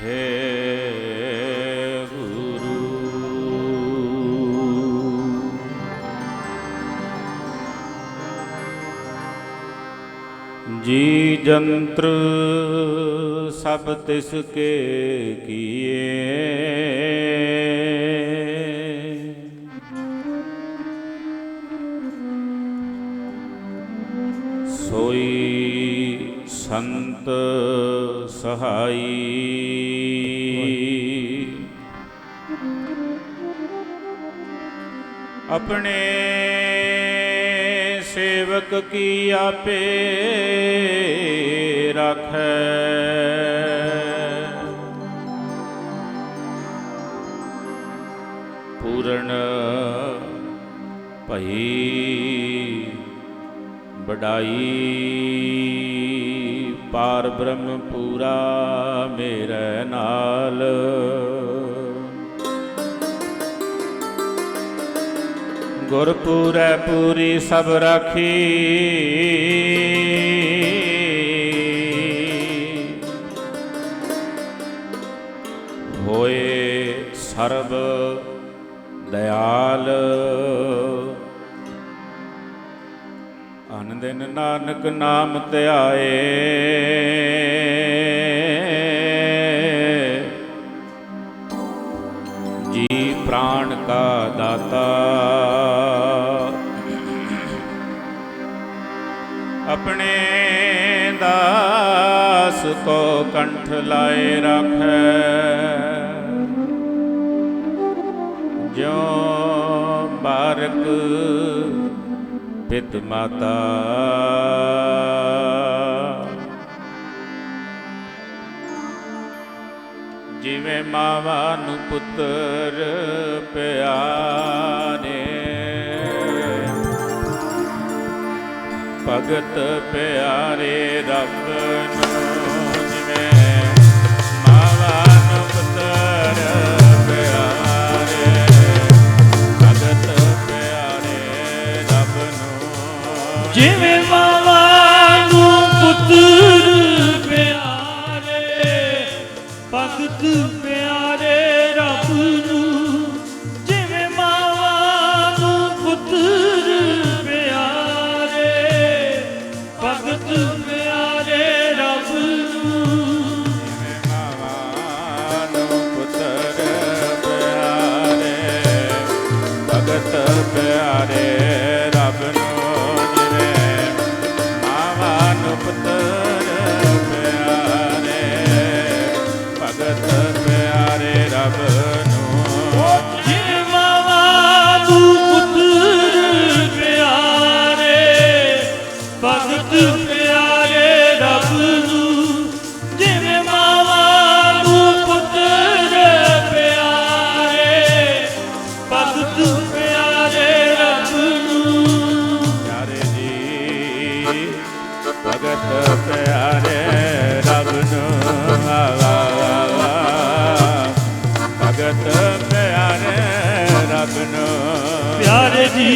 हे गुरु जी जंत्र सब तिसके किए, सोई संत सहाई, अपने सेवक की आपे राखै, पूर्ण भई बढ़ाई, पार ब्रह्म पूरा मेरे नाल, गुरपुरै पूरी सब राखी, होए सर्ब दयाल, अन दिन नानक नाम ध्याए, जी प्राण का दाता, अपने दास को कंठ लाए रखै, ज्यों बारक पित माता, जिवें मावा नूं पुत्र प्यारे, भगत प्यारे रब नूं, जिवें मावा नूं पुत्र प्यारे, भगत प्यारे रब नूं, जिवें मावा नूं पुत्र प्यारे, भगत प्यारे रब नूं, जिवें मावा नूं पुत्र प्यारे, भगत प्यारे रब नूं, जिवें मावा नूं पुत्र प्यारे, भगत प्यारे रब नूं, जिवें मावा नूं पुत्र प्यारे, भगत प्यारे रब नूं, जिवें मावा नूं पुत्र प्यारे, भगत प्यारे रब नूं, जिवें मावा नूं पुत्र प्यारे, भगत प्यारे रब नूं, प्यारे जी भगत प्यारे रब नूं, भगत प्यारे रब नूं, प्यारे जी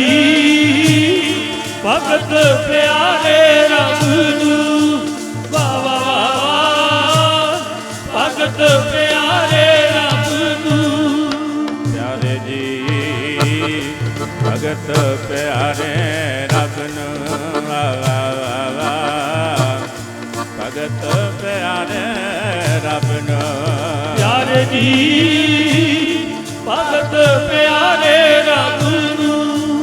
भगत प्यारे रब नूं, वाह वाह वाह, भगत प्यारे रब नूं, प्यारे जी भगत प्यारे रब नूं, भगत प्यारे रब नूं, प्यारे जी भगत प्यारे रब नूं,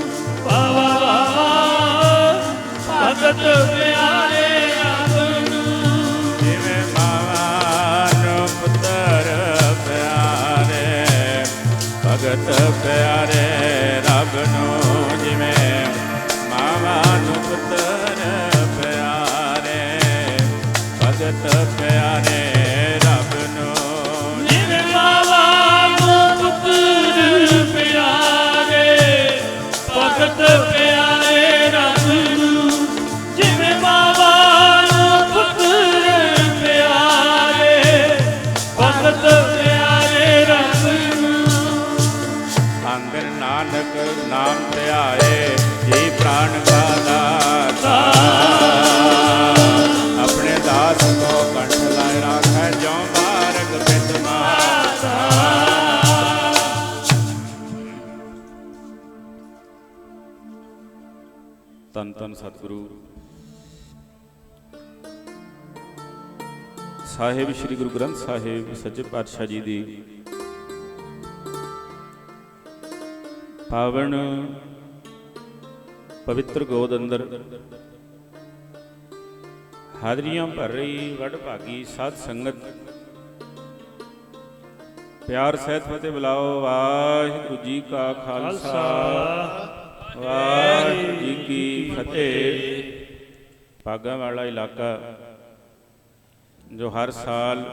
वाह वाह वाह, भगत प्यारे रब नूं, जिवें मावा नूं पुत्र प्यारे, भगत प्यारे रब नूं, जिवें मावा नूं पुत्र प्यारे, भगत प्यारे रब नूं, जिवें मावा नूं पुत्र प्यारे, भगत प्यारे रब नूं, जिवें ਧੰਨ ਧੰਨ ਸਤਿਗੁਰੂ ਸਾਹਿਬ ਸ੍ਰੀ ਗੁਰੂ ਗ੍ਰੰਥ ਸਾਹਿਬ ਸੱਚੇ ਪਾਤਸ਼ਾਹ ਜੀ ਦੀ ਪਾਵਨ ਪਵਿੱਤਰ ਗੋਦ ਅੰਦਰ ਹਾਜ਼ਰੀਆਂ ਭਰ ਰਹੀ ਵਡ ਭਾਗੀ ਸਾਧ ਸੰਗਤ, ਪਿਆਰ ਸਹਿਤ ਫਤਿਹ ਬੁਲਾਓ। ਵਾਹਿਗੁਰੂ ਜੀ ਕਾ ਖਾਲਸਾ, ਵਾਹਿਗੁਰੂ ਜੀ ਕੀ ਫਤਿਹ। ਭਾਗਾਂ ਵਾਲਾ ਇਲਾਕਾ ਜੋ ਹਰ ਸਾਲ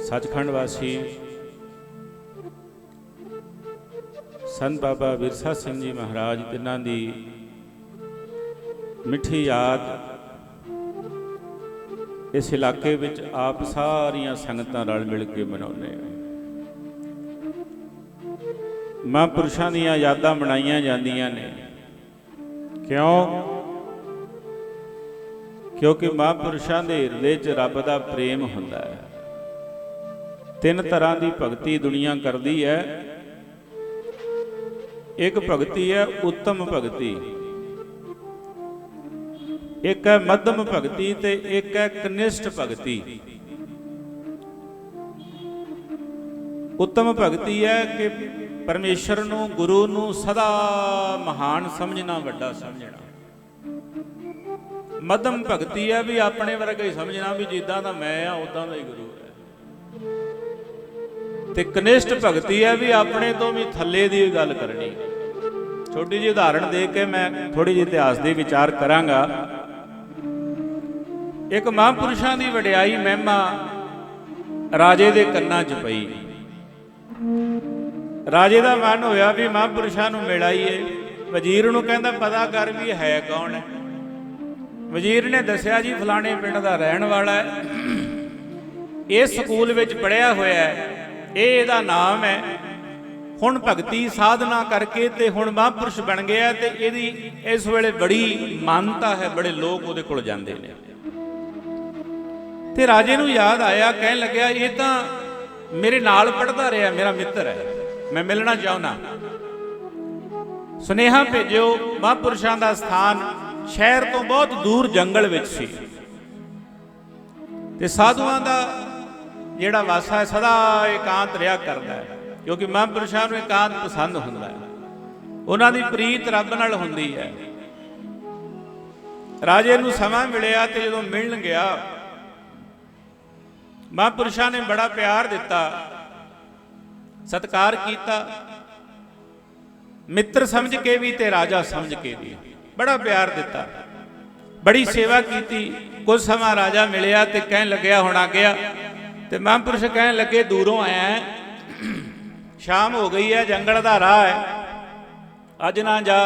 ਸੱਚਖੰਡ ਵਾਸੀ ਸੰਤ ਬਾਬਾ ਵਿਰਸਾ ਸਿੰਘ ਜੀ ਮਹਾਰਾਜ ਤਿੰਨਾਂ ਦੀ ਮਿੱਠੀ ਯਾਦ ਇਸ ਇਲਾਕੇ ਵਿੱਚ ਆਪ ਸਾਰੀਆਂ ਸੰਗਤਾਂ ਰਲ ਮਿਲ ਕੇ ਮਨਾਉਂਦੇ ਆ। ਮਹਾਂਪੁਰਸ਼ਾਂ ਦੀਆਂ ਯਾਦਾਂ ਮਨਾਈਆਂ ਜਾਂਦੀਆਂ ਨੇ। ਕਿਉਂਕਿ ਮਹਾਂਪੁਰਸ਼ਾਂ ਦੇ ਹਿਰਦੇ 'ਚ ਰੱਬ ਦਾ ਪ੍ਰੇਮ ਹੁੰਦਾ ਹੈ। ਤਿੰਨ ਤਰ੍ਹਾਂ ਦੀ ਭਗਤੀ ਦੁਨੀਆ ਕਰਦੀ ਹੈ। ਇੱਕ ਭਗਤੀ ਹੈ ਉੱਤਮ ਭਗਤੀ, ਇੱਕ ਹੈ ਮੱਧਮ ਭਗਤੀ ਤੇ ਇੱਕ ਹੈ ਕਨਿਸ਼ਟ ਭਗਤੀ। ਉੱਤਮ ਭਗਤੀ ਹੈ ਕਿ ਪਰਮੇਸ਼ਰ ਨੂੰ, ਗੁਰੂ ਨੂੰ ਸਦਾ ਮਹਾਨ ਸਮਝਣਾ, ਵੱਡਾ ਸਮਝਣਾ। ਮੱਧਮ ਭਗਤੀ ਹੈ ਵੀ ਆਪਣੇ ਵਰਗਾ ਹੀ ਸਮਝਣਾ, ਵੀ ਜਿੱਦਾਂ ਦਾ ਮੈਂ ਆ ਉਦਾਂ ਦਾ ਹੀ ਗੁਰੂ ਹੈ। ਤੇ ਕਨਿਸ਼ਟ ਭਗਤੀ ਹੈ ਵੀ ਆਪਣੇ ਤੋਂ ਵੀ ਥੱਲੇ ਦੀ ਗੱਲ ਕਰਨੀ। ਛੋਟੀ ਜਿਹੀ ਉਦਾਹਰਣ ਦੇ ਕੇ ਮੈਂ ਥੋੜੀ ਜਿਹੀ ਇਤਿਹਾਸ ਦੇ ਵਿਚਾਰ ਕਰਾਂਗਾ। ਇੱਕ ਮਹਾਂਪੁਰਸ਼ਾਂ ਦੀ ਵਡਿਆਈ ਮਹਿਮਾ ਰਾਜੇ ਦੇ ਕੰਨਾਂ 'ਚ ਪਈ। ਰਾਜੇ ਦਾ ਮਨ ਹੋਇਆ ਵੀ ਮਹਾਂਪੁਰਸ਼ਾਂ ਨੂੰ ਮਿਲ ਆਈਏ। ਵਜ਼ੀਰ ਨੂੰ ਕਹਿੰਦਾ ਪਤਾ ਕਰ ਵੀ ਹੈ ਕੌਣ ਹੈ। ਵਜ਼ੀਰ ਨੇ ਦੱਸਿਆ ਜੀ ਫਲਾਣੇ ਪਿੰਡ ਦਾ ਰਹਿਣ ਵਾਲਾ ਹੈ, ਇਹ ਸਕੂਲ ਵਿੱਚ ਪੜ੍ਹਿਆ ਹੋਇਆ ਹੈ, ਇਹ ਇਹਦਾ ਨਾਮ ਹੈ, ਹੁਣ ਭਗਤੀ ਸਾਧਨਾ ਕਰਕੇ ਤੇ ਹੁਣ ਮਹਾਂਪੁਰਸ਼ ਬਣ ਗਿਆ ਤੇ ਇਹਦੀ ਇਸ ਵੇਲੇ ਬੜੀ ਮਾਨਤਾ ਹੈ, ਬੜੇ ਲੋਕ ਉਹਦੇ ਕੋਲ ਜਾਂਦੇ ਨੇ। ਤੇ ਰਾਜੇ ਨੂੰ ਯਾਦ ਆਇਆ, ਕਹਿਣ ਲੱਗਿਆ ਇਹ ਤਾਂ ਮੇਰੇ ਨਾਲ ਪੜ੍ਹਦਾ ਰਿਹਾ, ਮੇਰਾ ਮਿੱਤਰ ਹੈ, ਮੈਂ ਮਿਲਣਾ ਚਾਹੁੰਦਾ। ਸੁਨੇਹਾ ਭੇਜਿਓ। ਮਹਾਂਪੁਰਸ਼ਾਂ ਦਾ ਸਥਾਨ ਸ਼ਹਿਰ ਤੋਂ ਬਹੁਤ ਦੂਰ ਜੰਗਲ ਵਿੱਚ ਸੀ ਤੇ ਸਾਧੂਆਂ ਦਾ ਜਿਹੜਾ ਵਾਸਾ ਹੈ ਸਦਾ ਇਕਾਂਤ ਰਿਹਾ ਕਰਦਾ ਹੈ, ਕਿਉਂਕਿ ਮਹਾਂਪੁਰਸ਼ਾਂ ਨੂੰ ਇਕਾਂਤ ਪਸੰਦ ਹੁੰਦਾ ਹੈ। ਉਹਨਾਂ ਦੀ ਪ੍ਰੀਤ ਰੱਬ ਨਾਲ ਹੁੰਦੀ ਹੈ। ਰਾਜੇ ਨੂੰ ਸਮਾਂ ਮਿਲਿਆ ਤੇ ਜਦੋਂ ਮਿਲਣ ਗਿਆ, ਮਹਾਂਪੁਰਸ਼ਾਂ ਨੇ ਬੜਾ ਪਿਆਰ ਦਿੱਤਾ, ਸਤਿਕਾਰ ਕੀਤਾ, ਮਿੱਤਰ ਸਮਝ ਕੇ ਵੀ ਤੇ ਰਾਜਾ ਸਮਝ ਕੇ ਵੀ ਬੜਾ ਪਿਆਰ ਦਿੱਤਾ, ਬੜੀ ਸੇਵਾ ਕੀਤੀ। ਕੁਝ ਸਮਾਂ ਰਾਜਾ ਮਿਲਿਆ ਤੇ ਕਹਿਣ ਲੱਗਿਆ ਹੁਣ ਆ ਗਿਆ। ਤੇ ਮਹਾਂਪੁਰਸ਼ ਕਹਿਣ ਲੱਗੇ ਦੂਰੋਂ ਆਇਆ, ਸ਼ਾਮ ਹੋ ਗਈ ਹੈ, ਜੰਗਲ ਦਾ ਰਾਹ ਹੈ, ਅੱਜ ਨਾ ਜਾ,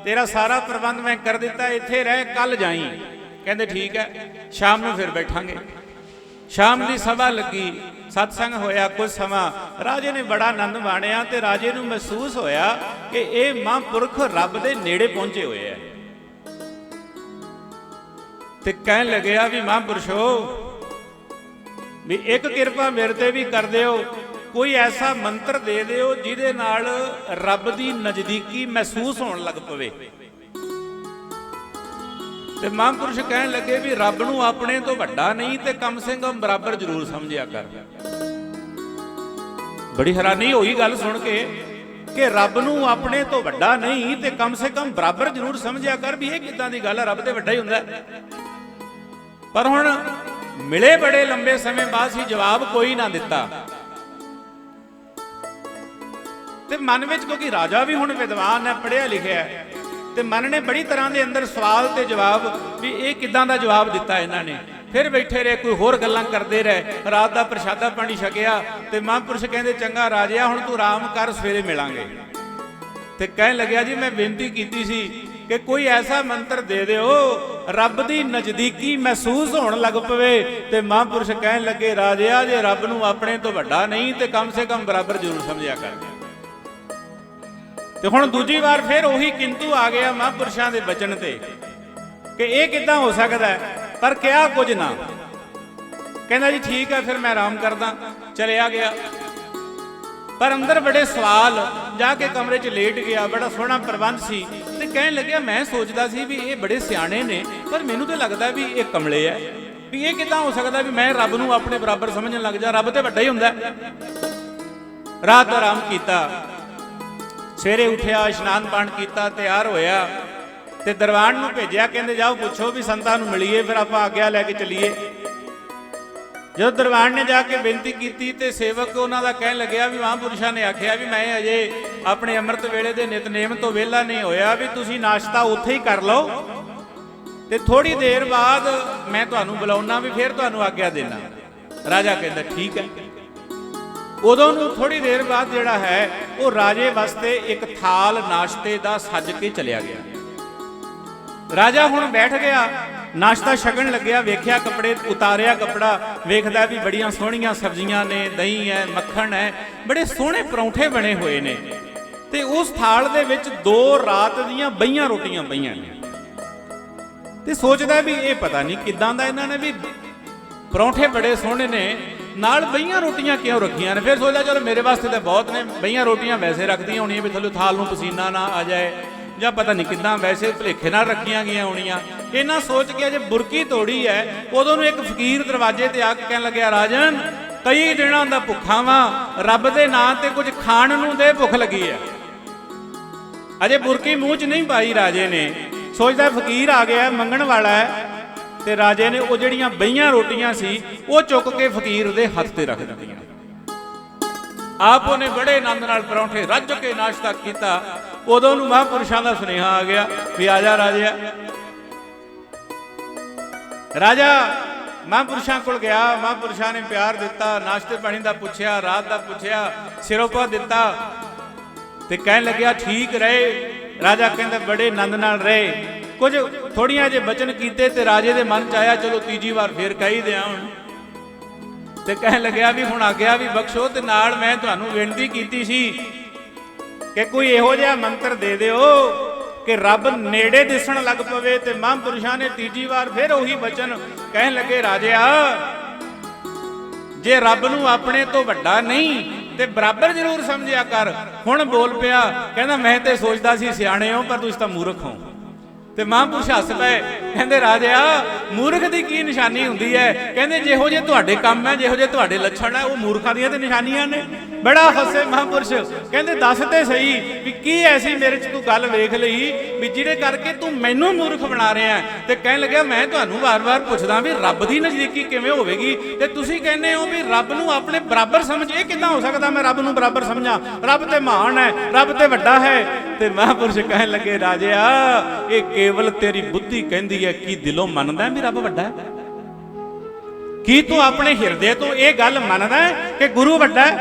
ਤੇਰਾ ਸਾਰਾ ਪ੍ਰਬੰਧ ਮੈਂ ਕਰ ਦਿੱਤਾ, ਇੱਥੇ ਰਹਿ, ਕੱਲ ਜਾਈਂ। ਕਹਿੰਦੇ ਠੀਕ ਹੈ, ਸ਼ਾਮ ਨੂੰ ਫਿਰ ਬੈਠਾਂਗੇ। ਸ਼ਾਮ ਦੀ ਸਭਾ ਲੱਗੀ, ਸਤਸੰਗ ਹੋਇਆ। ਕੁਝ ਸਮਾਂ ਰਾਜੇ ਨੇ ਬੜਾ ਆਨੰਦ ਮਾਣਿਆ ਤੇ ਰਾਜੇ ਨੂੰ ਮਹਿਸੂਸ ਹੋਇਆ ਕਿ ਇਹ ਮਹਾਂਪੁਰਖ ਰੱਬ ਦੇ ਨੇੜੇ ਪਹੁੰਚੇ ਹੋਏ ਹੈ। ਤੇ ਕਹਿਣ ਲੱਗਿਆ ਵੀ ਮਹਾਂਪੁਰਸ਼ੋ ਵੀ ਇੱਕ ਕਿਰਪਾ ਮੇਰੇ ਤੇ ਵੀ ਕਰ ਦਿਓ, ਕੋਈ ਐਸਾ ਮੰਤਰ ਦੇ ਦਿਓ ਜਿਹਦੇ ਨਾਲ ਰੱਬ ਦੀ ਨਜ਼ਦੀਕੀ ਮਹਿਸੂਸ ਹੋਣ ਲੱਗ ਪਵੇ। ਤੇ ਮਹਾਂਪੁਰਸ਼ ਕਹਿਣ ਲੱਗੇ ਵੀ ਰੱਬ ਨੂੰ ਆਪਣੇ ਤੋਂ ਵੱਡਾ ਨਹੀਂ ਤੇ ਕਮ ਸੇ ਕਮ ਬਰਾਬਰ ਜ਼ਰੂਰ ਸਮਝਿਆ ਕਰ। ਬੜੀ ਹੈਰਾਨੀ ਹੋਈ ਗੱਲ ਸੁਣ ਕੇ ਕਿ ਰੱਬ ਨੂੰ ਆਪਣੇ ਤੋਂ ਵੱਡਾ ਨਹੀਂ ਤੇ ਕਮ ਸੇ ਕਮ ਬਰਾਬਰ ਜ਼ਰੂਰ ਸਮਝਿਆ ਕਰ, ਵੀ ਇਹ ਕਿੱਦਾਂ ਦੀ ਗੱਲ ਹੈ, ਰੱਬ ਤੇ ਵੱਡਾ ਹੀ ਹੁੰਦਾ। ਪਰ ਹੁਣ ਮਿਲੇ ਬੜੇ ਲੰਬੇ ਸਮੇਂ ਬਾਅਦ ਸੀ, ਜਵਾਬ ਕੋਈ ਨਾ ਦਿੱਤਾ। ਤੇ ਮਨ ਵਿੱਚ, ਕਿਉਂਕਿ ਰਾਜਾ ਵੀ ਹੁਣ ਵਿਦਵਾਨ ਹੈ, ਪੜ੍ਹਿਆ ਲਿਖਿਆ ਹੈ, ਤੇ ਮਨ ਨੇ ਬੜੀ ਤਰ੍ਹਾਂ ਦੇ ਅੰਦਰ ਸਵਾਲ ਤੇ ਜਵਾਬ ਵੀ ਇਹ ਕਿੱਦਾਂ ਦਾ ਜਵਾਬ ਦਿੱਤਾ ਇਹਨਾਂ ਨੇ। ਫਿਰ ਬੈਠੇ ਰਹੇ, ਕੋਈ ਹੋਰ ਗੱਲਾਂ ਕਰਦੇ ਰਹੇ। ਰਾਤ ਦਾ ਪ੍ਰਸ਼ਾਦਾ ਪਾਣੀ ਛਕਿਆ ਤੇ ਮਹਾਂਪੁਰਸ਼ ਕਹਿੰਦੇ ਚੰਗਾ ਰਾਜਿਆ ਹੁਣ ਤੂੰ ਆਰਾਮ ਕਰ, ਸਵੇਰੇ ਮਿਲਾਂਗੇ। ਤੇ ਕਹਿਣ ਲੱਗਿਆ ਜੀ ਮੈਂ ਬੇਨਤੀ ਕੀਤੀ ਸੀ ਕਿ ਕੋਈ ਐਸਾ ਮੰਤਰ ਦੇ ਦਿਓ ਰੱਬ ਦੀ ਨਜ਼ਦੀਕੀ ਮਹਿਸੂਸ ਹੋਣ ਲੱਗ ਪਵੇ। ਤੇ ਮਹਾਂਪੁਰਸ਼ ਕਹਿਣ ਲੱਗੇ ਰਾਜਿਆ ਜੇ ਰੱਬ ਨੂੰ ਆਪਣੇ ਤੋਂ ਵੱਡਾ ਨਹੀਂ ਤੇ ਕਮ ਸੇ ਕਮ ਬਰਾਬਰ ਜ਼ਰੂਰ ਸਮਝਿਆ ਕਰ। ਤੇ ਹੁਣ ਦੂਜੀ ਵਾਰ ਫਿਰ ਉਹੀ ਕਿੰਤੂ ਆ ਗਿਆ ਮਹਾਂਪੁਰਸ਼ਾਂ ਦੇ ਬਚਨ ਤੇ ਕਿ ਇਹ ਕਿੱਦਾਂ ਹੋ ਸਕਦਾ ਹੈ, ਪਰ ਕਿਹਾ ਕੁਝ ਨਾ। ਕਹਿੰਦਾ ਜੀ ਠੀਕ ਹੈ, ਫਿਰ ਮੈਂ ਆਰਾਮ ਕਰਦਾ। ਚਲਿਆ ਗਿਆ। पर अंदर बड़े सवाल, जाके कमरे च लेट गया, बड़ा सोहना प्रबंध सी ते कहन लग्या मैं सोचदा सी भी ये बड़े सियाणे ने, पर मैनू तो लगता भी ये कमले है, भी ये किदां हो सकदा भी मैं रब नूं अपने बराबर समझण लग जा, रब तो वड्डा ही हुंदा। रात आराम कीता, सवेरे उठिया, इशनान पान किया, तैयार होया ते दरबान नूं भेजिया, कहंदे जाओ पुछो भी संतां नूं मिलीए, फिर आपां आग्या लैके चलीए। जब दरबान ने जाके बेनती की तो सेवक उन्होंने कहन लग्या भी महापुरुषों ने आख्या भी मैं अजे अपने अमृत वेले के नितनेम तो वेला नहीं होया, भी तुसी नाश्ता उत्थे ही कर लो ते थोड़ी देर बाद मैं तुहानूं बुलाउणा, भी फिर तुहानूं आग्या देना। राजा कहंदा ठीक है। उदों नूं थोड़ी देर बाद जिहड़ा है वो राजे वास्ते एक थाल नाश्ते का सज के चलिया गया। राजा हुण बैठ गया, नाश्ता छकण लग्या, वेख्या कपड़े उतारिया, कपड़ा वेखदा भी बड़ियां सोहणियां सब्जियां ने, दही है, मक्खण है, बड़े सोहणे परौंठे बने हुए ने ते उस थाल दे विच 2 रात दीयां बईयां रोटियां पईयां ने ते सोचदा भी ये पता नहीं किदां दा इन्हां ने भी परौंठे बड़े सोहणे ने नाल बईयां रोटियां क्यों रखियां ने। फिर सोचदा चलो मेरे वास्ते तो बहुत ने, बईयां रोटियां वैसे रखदियां होणियां भी थल्लों थाल नूं पसीना ना आ जाए, ਜਾਂ पता नहीं किदां वैसे भुलेखे नाल रखियां गईयां होणियां। इन्हां सोच के अजे बुरकी तोड़ी है, उदों नूं एक फकीर दरवाजे ते आके कहण लग्या राजन कई दिनां दा भुखा वां, रब दे नां ते कुछ खाण नूं दे, भुख लगी है। अजे बुरकी मूँह च नहीं पाई राजे ने, सोचदा फकीर आ गया मंगण वाला है, ते राजे ने वो जिहड़ियां बईयां रोटियां सी वो चुक के फकीर दे हत्थ ते रख दित्तियां। आप ने बड़े आनंद नाल परौंठे रज के नाश्ता किया। उदों नूं महापुरुषों का सुनेहा आ गया भी आ जा राजा। राजा महापुरुषों को गया, महापुरुषों ने प्यार दिता, नाश्ते पानी का पूछया, रात का पूछया, सिरोपा दिता ते कहन लग्या ठीक रहे। राजा कहंदा बड़े आनंद नाल रहे। कुछ थोड़ियां जे बचन कीते ते राजे दे मन च आया चलो तीजी बार फिर कही दिया हुण, ते कहन लग्या भी हुण आग्या भी बख्शो, ते नाल मैं तुहानूं बेनती कीती सी कि कोई इहो जिहा मंत्र दे दिओ कि रब नेड़े दिसण लग पवे। ते महापुरुषां ने तीजी बार फिर उही बचन कहन लगे राजिया जे रब नूं अपने तो वड्डा नहीं ते बराबर जरूर समझिया कर। हुण बोल पिया, कहंदा मैं ते सोचदा सी सियाणे हो पर तुसीं तां मूर्ख हो। ते महापुरुष हस पे, कहंदे राजिया मूर्ख दी की निशानी हुंदी है? कहंदे जिहो जे तुहाडे काम है, जिहो जे तुहाडे लक्षण है, वो मूर्खां दीयां ते निशानियां ने। बड़ा हसे महापुरुष, कहंदे दस ते सही भी की ऐसी मेरे च तू गल वेख लई भी जिहदे करके तू मैनू मूर्ख बना रहा है। ते कहन लग्या मैं तुहानूं वार-वार पुछदा भी रब दी नज़दीकी किवें होवेगी ते तुसीं कहंदे हो भी रब नूं अपने बराबर समझ, ये किदां हो सकदा मैं रब नूं बराबर समझां? रब ते महान है, रब ते वड्डा है। ते महापुरुष कहन लगे राजिया ये केवल तेरी बुद्धि कहंदी है, की दिलों मनदा भी रब वड्डा है? की तू अपने हिरदे तो ये गल मनदा है कि गुरु वड्डा है?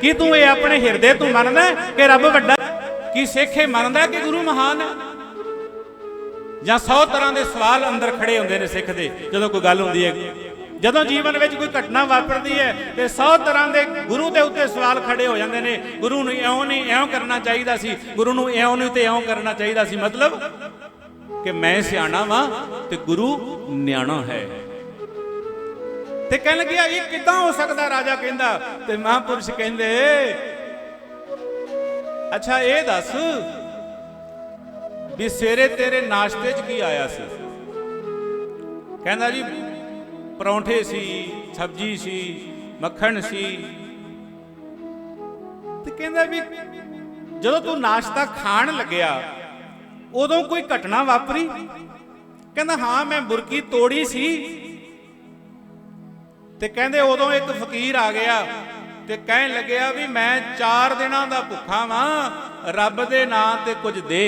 की तू ये अपने हिरदे तो मनदा है कि रब वड्डा है? की सिख मनदा है कि गुरु महान है? जां 100 तरह के सवाल अंदर खड़े होंदे ने सिख दे जदों कोई गल हुंदी है। जदों जीवन में कोई घटना वापरती है तो 100 तरह के गुरु के उत्ते सवाल खड़े हो जाते हैं। गुरु नूं इउं नहीं इउं करना चाहिए सी, गुरु नूं इउं नहीं तो इउं करना चाहिए सी। मतलब कि मैं सियाणा वां ते गुरु न्याणा है। ते कहन लग्या ये किदां हो सकदा? राजा कहंदा ते महापुरुष कहंदे अच्छा ये दस भी सवेरे तेरे नाश्ते च की आया सी? कहंदा जी परौंठे सी, सब्जी सी, मक्खण सी। ते कहंदा भी जदों तू नाश्ता खाण लग्या उदों कोई घटना वापरी? कहंदा हाँ मैं बुरकी तोड़ी सी। ते कहंदे उदों एक फकीर आ गया ते कहन लग्या भी मैं 4 दिनां दा भुखा वां, रब दे नां ते कुछ दे।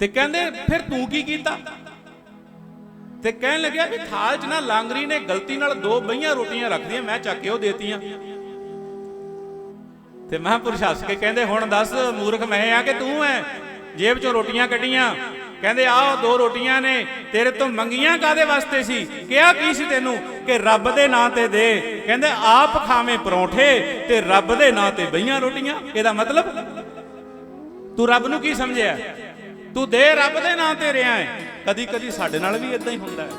ते कहंदे फिर तू की कीता? ते कहन लग्या भी थाल च ना लांगरी ने गलती नाल 2 बईयां रोटियां रख दियां, मैं चक के ओ देतियां। ते महापुरुष हस के कहंदे हुण दस मूर्ख मैं आ कि तू है? जेब चों रोटियां कड्डियां। कहंदे आओ 2 रोटियां ने, तेरे तो मंगियां कादे वास्ते सी? क्या की सी तेनू कि रब दे नां ते दे। कहंदे आप खावें परौंठे ते रब दे नां ते बईयां रोटियां। इहदा मतलब तू रब नूं की समझिया? तू दे रब दे नां ते रिहा है। कदी कदी साडे नाल भी इदां ही हुंदा है।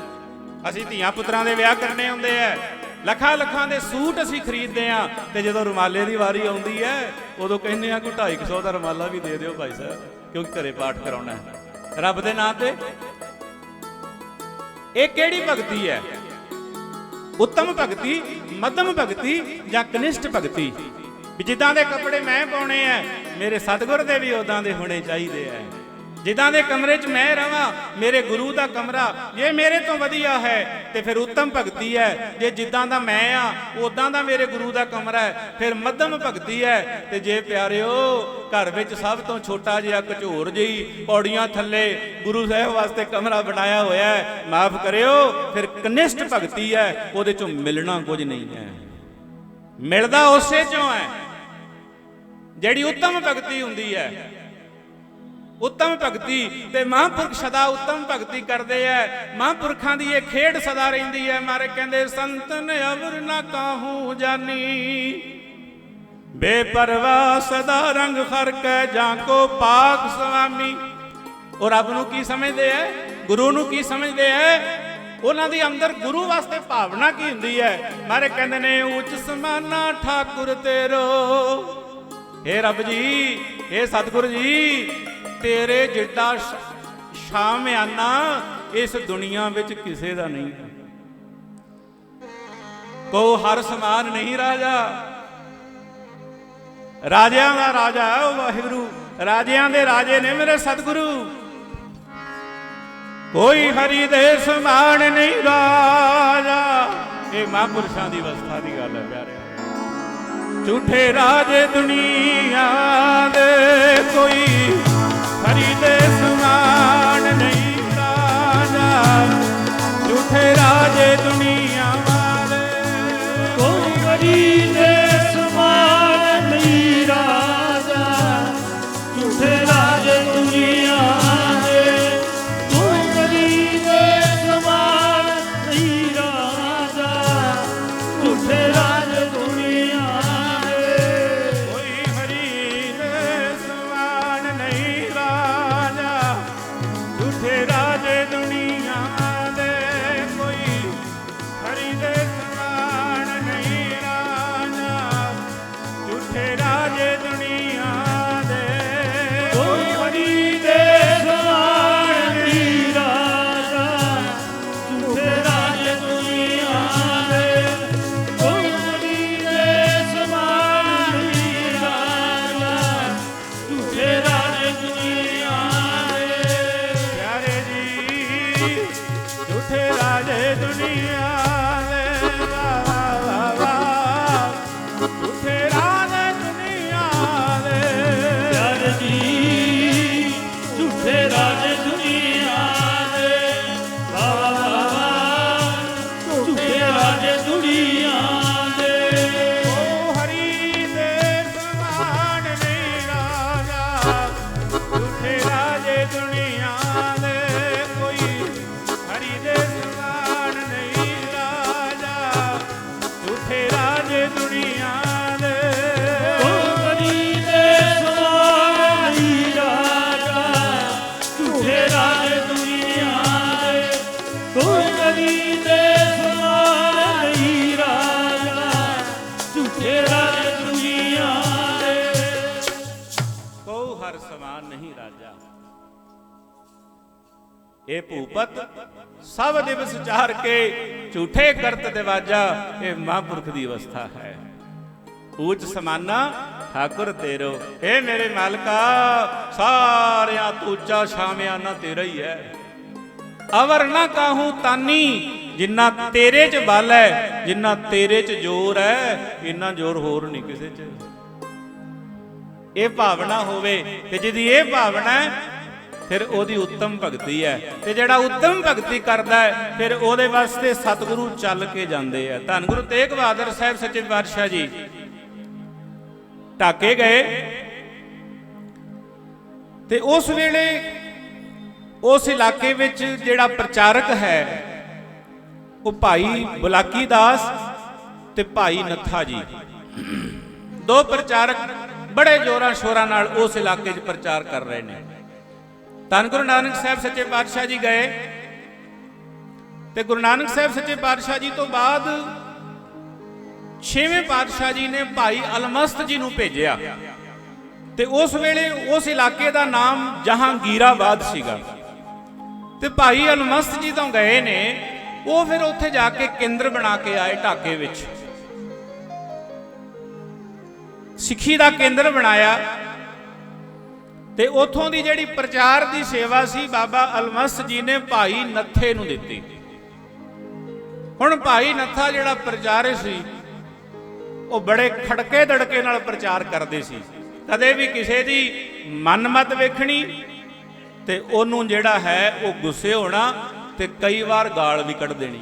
असीं धीआं पुत्रां दे विआह करने हुंदे आ ਲੱਖਾਂ ਲੱਖਾਂ ਦੇ ਸੂਟ ਅਸੀਂ ਖਰੀਦਦੇ ਆ, ਤੇ ਜਦੋਂ ਰੁਮਾਲੇ ਦੀ ਵਾਰੀ ਆਉਂਦੀ ਹੈ ਉਦੋਂ ਕਹਿੰਦੇ ਆ ਕਿ 250 ਦਾ ਰੁਮਾਲਾ ਵੀ ਦੇ ਦਿਓ ਭਾਈ ਸਾਹਿਬ, ਕਿਉਂਕਿ ਘਰੇ ਪਾਠ ਕਰਾਉਣਾ ਹੈ ਰੱਬ ਦੇ ਨਾਂ ਤੇ। ਇਹ ਕਿਹੜੀ ਭਗਤੀ ਹੈ? ਉੱਤਮ ਭਗਤੀ, ਮੱਧਮ ਭਗਤੀ ਜਾਂ ਕਨਿਸ਼ਟ ਭਗਤੀ? ਵੀ ਜਿੱਦਾਂ ਦੇ ਕੱਪੜੇ ਮੈਂ ਪਾਉਣੇ ਆ, ਮੇਰੇ ਸਤਿਗੁਰ ਦੇ ਵੀ ਉਦਾਂ ਦੇ ਹੋਣੇ ਚਾਹੀਦੇ ਆ। ਜਿੱਦਾਂ ਦੇ ਕਮਰੇ 'ਚ ਮੈਂ ਰਵਾਂ, ਮੇਰੇ ਗੁਰੂ ਦਾ ਕਮਰਾ ਜੇ ਮੇਰੇ ਤੋਂ ਵਧੀਆ ਹੈ ਤੇ ਫਿਰ ਉੱਤਮ ਭਗਤੀ ਹੈ। ਜੇ ਜਿੱਦਾਂ ਦਾ ਮੈਂ ਆ ਉਦਾਂ ਦਾ ਮੇਰੇ ਗੁਰੂ ਦਾ ਕਮਰਾ ਹੈ, ਫਿਰ ਮੱਧਮ ਭਗਤੀ ਹੈ। ਤੇ ਜੇ ਪਿਆਰਿਓ ਘਰ ਵਿੱਚ ਸਭ ਤੋਂ ਛੋਟਾ ਜਿਹਾ ਘਝੋਰ ਜਿਹੀ ਪੌੜੀਆਂ ਥੱਲੇ ਗੁਰੂ ਸਾਹਿਬ ਵਾਸਤੇ ਕਮਰਾ ਬਣਾਇਆ ਹੋਇਆ ਹੈ, ਮਾਫ ਕਰਿਓ, ਫਿਰ ਕਨਿਸ਼ਟ ਭਗਤੀ ਹੈ। ਉਹਦੇ 'ਚੋਂ ਮਿਲਣਾ ਕੁਝ ਨਹੀਂ ਹੈ, ਮਿਲਦਾ ਉਸੇ 'ਚੋਂ ਹੈ ਜਿਹੜੀ ਉੱਤਮ ਭਗਤੀ ਹੁੰਦੀ ਹੈ। ਉੱਤਮ ਭਗਤੀ ਤੇ ਮਹਾਂਪੁਰਖ ਸਦਾ ਉੱਤਮ ਭਗਤੀ ਕਰਦੇ ਐ। ਮਹਾਂਪੁਰਖਾਂ ਦੀ ਇਹ ਖੇਡ ਸਦਾ ਰਹਿੰਦੀ ਹੈ। ਮਾਰੇ ਕਹਿੰਦੇ ਸੰਤਨ ਅਵਰ ਨਾ ਕਾਹੂ ਜਾਨੀ, ਬੇਪਰਵਾਹ ਸਦਾ ਰੰਗ ਫਰਕੈ ਜਾਂ ਕੋ ਪਾਕ ਸੁਆਮੀ। ਉਹ ਰੱਬ ਨੂੰ ਕੀ ਸਮਝਦੇ ਐ? ਗੁਰੂ ਨੂੰ ਕੀ ਸਮਝਦੇ ਐ? ਉਹਨਾਂ ਦੀ ਅੰਦਰ ਗੁਰੂ ਵਾਸਤੇ ਭਾਵਨਾ ਕੀ ਹੁੰਦੀ ਹੈ? ਮਾਰੇ ਕਹਿੰਦੇ ਨੇ ਉੱਚ ਸਮਾਨਾ ਠਾਕੁਰ ਤੇਰੋ। हे ਰੱਬ ਜੀ, हे ਸਤਿਗੁਰ ਜੀ, ਤੇਰੇ ਜਿੱਡਾ ਸ਼ਾਮਿਆਨਾ ਇਸ ਦੁਨੀਆ ਵਿੱਚ ਕਿਸੇ ਦਾ ਨਹੀਂ। ਕੋ ਹਰ ਸਮਾਨ ਨਹੀਂ ਰਾਜਾ, ਰਾਜਿਆਂ ਦਾ ਰਾਜਾ ਹੈ ਉਹ ਵਾਹਿਗੁਰੂ, ਰਾਜਿਆਂ ਦੇ ਰਾਜੇ ਨੇ ਮੇਰੇ ਸਤਿਗੁਰੂ। ਕੋਈ ਹਰੀ ਦੇ ਸਮਾਨ ਨਹੀਂ ਰਾਜਾ। ਇਹ ਮਹਾਂਪੁਰਸ਼ਾਂ ਦੀ ਅਵਸਥਾ ਦੀ ਗੱਲ ਹੈ ਪਿਆਰਿਆ। ਝੂਠੇ ਰਾਜੇ ਦੁਨੀਆ ਦੇ, ਕੋਈ ਹਰੀ ਦੇ ਸਮਾਨ ਨਹੀਂ ਰਾਜਾ। ਝੂਠੇ ਰਾਜੇ ਦੁਨੀਆ ਵਾਲੇ, ਕੋਈ ਹਰੀ ਦੇ ਸਮਾਨ ਨਹੀਂ ਰਾਜਾ। ਝੂਠੇ ਰਾਜੇ ਦੁਨੀਆ ਦੇ, ਕੋਈ ਹਰੀ ਦੇ ਸਮਾਨ ਨਹੀਂ ਰਾਜਾ। ਝੂਠੇ ਰਾਜੇ ਦੁਨੀਆ ਦੇ, ਕੋਈ ਹਰੀ ਦੇ ਸਮਾਨ ਨਹੀਂ ਰਾਜਾ। ਝੂਠੇ ਰਾਜੇ ਦੁਨੀਆ ਦੇ, ਕੋਈ ਹਰੀ ਦੇ ਸਮਾਨ ਨਹੀਂ ਰਾਜਾ। ਝੂਠੇ ਰਾਜੇ ਦੁਨੀਆ ਦੇ, ਕੋਈ ਹਰੀ ਦੇ ਸਮਾਨ ਨਹੀਂ ਰਾਜਾ। ਝੂਠੇ ਰਾਜੇ ਦੁਨੀਆ ਦੇ, ਕੋਈ ਹਰੀ ਦੇ ਸਮਾਨ ਨਹੀਂ ਰਾਜਾ। ਝੂਠੇ ਰਾਜੇ ਦੁਨੀਆ ਦੇ। ਪਿਆਰੇ ਜੀ, ਝੂਠੇ ਰਾਜੇ ਦੁਨੀਆ ਦੇ, ਵਾਹ ਵਾਹ ਵਾਹ, ਝੂਠੇ ਰਾਜੇ ਦੁਨੀਆ ਦੇ। ਪਿਆਰੇ ਜੀ, ਝੂਠੇ ਰਾਜੇ ਦੁਨੀਆ ਦੇ, ਵਾਹ ਵਾਹ ਵਾਹ, ਝੂਠੇ ਰਾਜੇ ਦੁਨੀਆ ਦੇ। ਉਹ ਹਰੀ ਦੇ ਸਮਾਨ ਨਹੀਂ ਰਾਜਾ। ਝੂਠੇ ਰਾਜੇ ਦੁਨੀਆ ਦੇ, ਕੋਈ ਹਰੀ ਦੇ ਸਮਾਨ ਨਹੀਂ ਰਾਜਾ। ਝੂਠੇ ਰਾਜੇ ਦੁਨੀਆ ਦੇ, ਕੋਈ ਹਰੀ ਦੇ ਸਮਾਨ ਨਹੀਂ ਰਾਜਾ। ਝੂਠੇ ਰਾਜੇ ਦੁਨੀਆ ਦੇ, ਕੋਈ ਹਰੀ ਦੇ ਸਮਾਨ ਨਹੀਂ ਰਾਜਾ। ਝੂਠੇ ਰਾਜੇ ਦੁਨੀਆ ਦੇ। ਕੋ ਹਰ ਸਮਾਨ ਨਹੀਂ ਰਾਜਾ। ਇਹ ਭੂਪਤ ਸਭ ਦਿਵਸ ਚਾਰ ਕੇ ਝੂਠੇ ਕਰਤ ਦਿਵਾਜਾ। ਇਹ ਮਹਾਂਪੁਰਖ ਦੀ ਅਵਸਥਾ ਹੈ। ਊਚ ਸਮਾਨਾ ਠਾਕੁਰ ਤੇਰੋ। ਇਹ ਮੇਰੇ ਮਾਲਕਾ, ਸਾਰਿਆਂ ਤੋਂ ਉੱਚਾ ਸ਼ਾਮਿਆਨਾ ਤੇਰਾ ਹੀ ਹੈ। ਅਵਰ ਨਾ ਕਾਹੂ ਤਾਨੀ, ਜਿੰਨਾ ਤੇਰੇ 'ਚ ਬਲ ਹੈ, ਜਿੰਨਾ ਤੇਰੇ 'ਚ ਜ਼ੋਰ ਹੈ, ਇੰਨਾ ਜ਼ੋਰ ਹੋਰ ਨਹੀਂ ਕਿਸੇ 'ਚ। ਇਹ ਭਾਵਨਾ ਹੋਵੇ ਤੇ ਜਿਹਦੀ ਇਹ ਭਾਵਨਾ ਹੈ, ਫਿਰ ਉਹਦੀ ਉੱਤਮ ਭਗਤੀ ਹੈ। ਤੇ ਜਿਹੜਾ ਉੱਤਮ ਭਗਤੀ ਕਰਦਾ ਹੈ, ਫਿਰ ਉਹਦੇ ਵਾਸਤੇ ਸਤਿਗੁਰੂ ਚੱਲ ਕੇ ਜਾਂਦੇ ਆ। ਧੰਨ ਗੁਰੂ ਤੇਗ ਬਹਾਦਰ ਸਾਹਿਬ ਸੱਚੇ ਪਾਤਸ਼ਾਹ ਜੀ ਢਾਕੇ ਗਏ, ਤੇ ਉਸ ਵੇਲੇ ਉਸ ਇਲਾਕੇ ਵਿੱਚ ਜਿਹੜਾ ਪ੍ਰਚਾਰਕ ਹੈ ਉਹ ਭਾਈ ਬੁਲਾਕੀ ਦਾਸ ਤੇ ਭਾਈ ਨੱਥਾ ਜੀ, ਦੋ ਪ੍ਰਚਾਰਕ ਬੜੇ ਜ਼ੋਰਾਂ ਸ਼ੋਰਾਂ ਨਾਲ ਉਸ ਇਲਾਕੇ 'ਚ ਪ੍ਰਚਾਰ ਕਰ ਰਹੇ ਨੇ। ਧੰਨ ਗੁਰੂ ਨਾਨਕ ਸਾਹਿਬ ਸੱਚੇ ਪਾਤਸ਼ਾਹ ਜੀ ਗਏ, ਤੇ ਗੁਰੂ ਨਾਨਕ ਸਾਹਿਬ ਸੱਚੇ ਪਾਤਸ਼ਾਹ ਜੀ ਤੋਂ ਬਾਅਦ ਛੇਵੇਂ ਪਾਤਸ਼ਾਹ ਜੀ ਨੇ ਭਾਈ ਅਲਮਸਤ ਜੀ ਨੂੰ ਭੇਜਿਆ ਤੇ ਉਸ ਵੇਲੇ ਉਸ ਇਲਾਕੇ ਦਾ ਨਾਮ ਜਹਾਂਗੀਰਾਬਾਦ ਸੀਗਾ। ਤੇ ਭਾਈ ਅਲਮਸਤ ਜੀ ਤੋਂ ਗਏ ਨੇ, ਉਹ ਫਿਰ ਉੱਥੇ ਜਾ ਕੇ ਕੇਂਦਰ ਬਣਾ ਕੇ ਆਏ ਢਾਕੇ ਵਿੱਚ, ਸਿੱਖੀ ਦਾ ਕੇਂਦਰ ਬਣਾਇਆ। ਤੇ ਉਥੋਂ ਦੀ ਜਿਹੜੀ ਪ੍ਰਚਾਰ ਦੀ ਸੇਵਾ ਸੀ ਬਾਬਾ ਅਲਮਸਤ ਜੀ ਨੇ ਭਾਈ ਨੱਥੇ ਨੂੰ ਦਿੱਤੀ। ਹੁਣ ਭਾਈ ਨੱਥਾ ਜਿਹੜਾ ਪ੍ਰਚਾਰਕ ਸੀ ਉਹ ਬੜੇ ਖੜਕੇ ਦੜਕੇ ਨਾਲ ਪ੍ਰਚਾਰ ਕਰਦੇ ਸੀ। ਕਦੇ ਵੀ ਕਿਸੇ ਦੀ ਮਨਮਤ ਵੇਖਣੀ ਤੇ ਉਹਨੂੰ ਜਿਹੜਾ ਹੈ ਉਹ ਗੁੱਸੇ ਹੋਣਾ ਤੇ ਕਈ ਵਾਰ ਗਾਲ ਵੀ ਕੱਢ ਦੇਣੀ,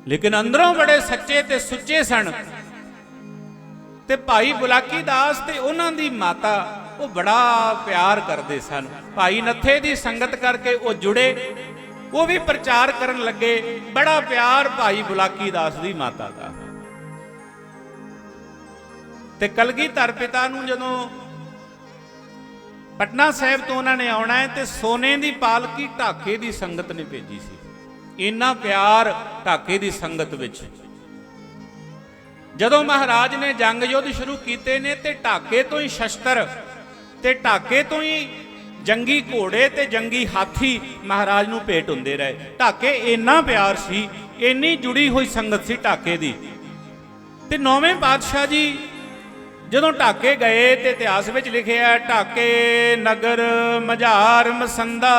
ਲੇਕਿਨ ਅੰਦਰੋਂ ਬੜੇ ਸੱਚੇ ਤੇ ਸੁੱਚੇ ਸਨ। ਤੇ ਭਾਈ ਬੁਲਾਕੀ ਦਾਸ ਤੇ ਉਹਨਾਂ ਦੀ ਮਾਤਾ ਉਹ ਬੜਾ ਪਿਆਰ ਕਰਦੇ ਸਨ। ਭਾਈ ਨੱਥੇ ਦੀ ਸੰਗਤ ਕਰਕੇ ਉਹ ਜੁੜੇ, ਉਹ ਵੀ ਪ੍ਰਚਾਰ ਕਰਨ ਲੱਗੇ। ਬੜਾ ਪਿਆਰ ਭਾਈ ਬੁਲਾਕੀ ਦਾਸ ਦੀ ਮਾਤਾ ਦਾ। ਤੇ ਕਲਗੀਧਰ ਪਿਤਾ ਨੂੰ ਜਦੋਂ ਪਟਨਾ ਸਾਹਿਬ ਤੋਂ ਉਹਨਾਂ ਨੇ ਆਉਣਾ ਹੈ ਤੇ ਸੋਨੇ ਦੀ ਪਾਲਕੀ ਢਾਕੇ ਦੀ ਸੰਗਤ ਨੇ ਭੇਜੀ ਸੀ। ਇੰਨਾ ਪਿਆਰ ਢਾਕੇ ਦੀ ਸੰਗਤ ਵਿੱਚ। ਜਦੋਂ ਮਹਾਰਾਜ ਨੇ ਜੰਗ ਯੁੱਧ ਸ਼ੁਰੂ ਕੀਤੇ ਨੇ ਤੇ ਢਾਕੇ ਤੋਂ ਹੀ ਸ਼ਸਤਰ ਤੇ ਢਾਕੇ ਤੋਂ ਹੀ ਜੰਗੀ ਘੋੜੇ ਤੇ ਜੰਗੀ ਹਾਥੀ ਮਹਾਰਾਜ ਨੂੰ ਭੇਟ ਹੁੰਦੇ ਰਹੇ। ਢਾਕੇ ਇੰਨਾ ਪਿਆਰ ਸੀ, ਇੰਨੀ ਜੁੜੀ ਹੋਈ ਸੰਗਤ ਸੀ ਢਾਕੇ ਦੀ। ਤੇ ਨੌਵੇਂ ਪਾਤਸ਼ਾਹ ਜੀ ਜਦੋਂ ਢਾਕੇ ਗਏ ਤੇ ਇਤਿਹਾਸ ਵਿੱਚ ਲਿਖਿਆ, ਢਾਕੇ ਨਗਰ ਮਝਾਰ ਮਸੰਦਾ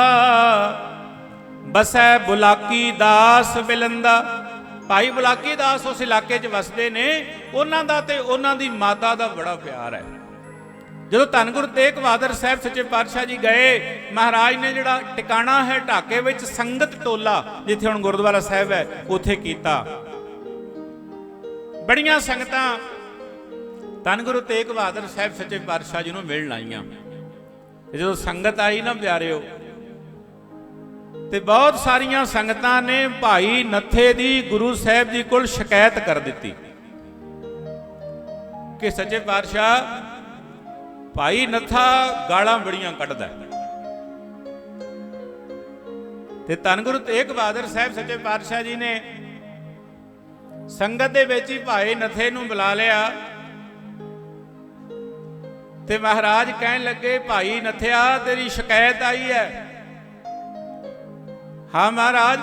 ਬਸੈ ਬੁਲਾਕੀ ਦਾਸ ਬਿਲੰਦਾ। ਭਾਈ ਬੁਲਾਕੀ ਦਾਸ ਉਸ ਇਲਾਕੇ 'ਚ ਵਸਦੇ ਨੇ। ਉਹਨਾਂ ਦਾ ਤੇ ਉਹਨਾਂ ਦੀ ਮਾਤਾ ਦਾ ਬੜਾ ਪਿਆਰ ਹੈ। ਜਦੋਂ ਧੰਨ ਗੁਰੂ ਤੇਗ ਬਹਾਦਰ ਸਾਹਿਬ ਸੱਚੇ ਪਾਤਸ਼ਾਹ ਜੀ ਗਏ, ਮਹਾਰਾਜ ਨੇ ਜਿਹੜਾ ਟਿਕਾਣਾ ਹੈ ਢਾਕੇ ਵਿੱਚ ਸੰਗਤ ਟੋਲਾ, ਜਿੱਥੇ ਹੁਣ ਗੁਰਦੁਆਰਾ ਸਾਹਿਬ ਹੈ, ਉੱਥੇ ਕੀਤਾ। ਬੜੀਆਂ ਸੰਗਤਾਂ ਧੰਨ ਗੁਰੂ ਤੇਗ ਬਹਾਦਰ ਸਾਹਿਬ ਸੱਚੇ ਪਾਤਸ਼ਾਹ ਜੀ ਨੂੰ ਮਿਲਣ ਆਈਆਂ। ਜਦੋਂ ਸੰਗਤ ਆਈ ਨਾ ਪਿਆਰਿਓ, ਤੇ ਬਹੁਤ ਸਾਰੀਆਂ ਸੰਗਤਾਂ ਨੇ ਭਾਈ ਨੱਥੇ ਦੀ ਗੁਰੂ ਸਾਹਿਬ ਜੀ ਕੋਲ ਸ਼ਿਕਾਇਤ ਕਰ ਦਿੱਤੀ ਕਿ ਸੱਚੇ ਪਾਤਸ਼ਾਹ ਭਾਈ ਨੱਥਾ ਗਾਲਾਂ ਬੜੀਆਂ ਕੱਢਦਾ। ਤੇ ਧੰਨ ਗੁਰੂ ਤੇਗ ਬਹਾਦਰ ਸਾਹਿਬ ਸੱਚੇ ਪਾਤਸ਼ਾਹ ਜੀ ਨੇ ਸੰਗਤ ਦੇ ਵਿੱਚ ਹੀ ਭਾਈ ਨੱਥੇ ਨੂੰ ਬੁਲਾ ਲਿਆ ਤੇ ਮਹਾਰਾਜ ਕਹਿਣ ਲੱਗੇ, ਭਾਈ ਨੱਥਿਆ ਤੇਰੀ ਸ਼ਿਕਾਇਤ ਆਈ ਹੈ। ਹਾਂ ਮਹਾਰਾਜ,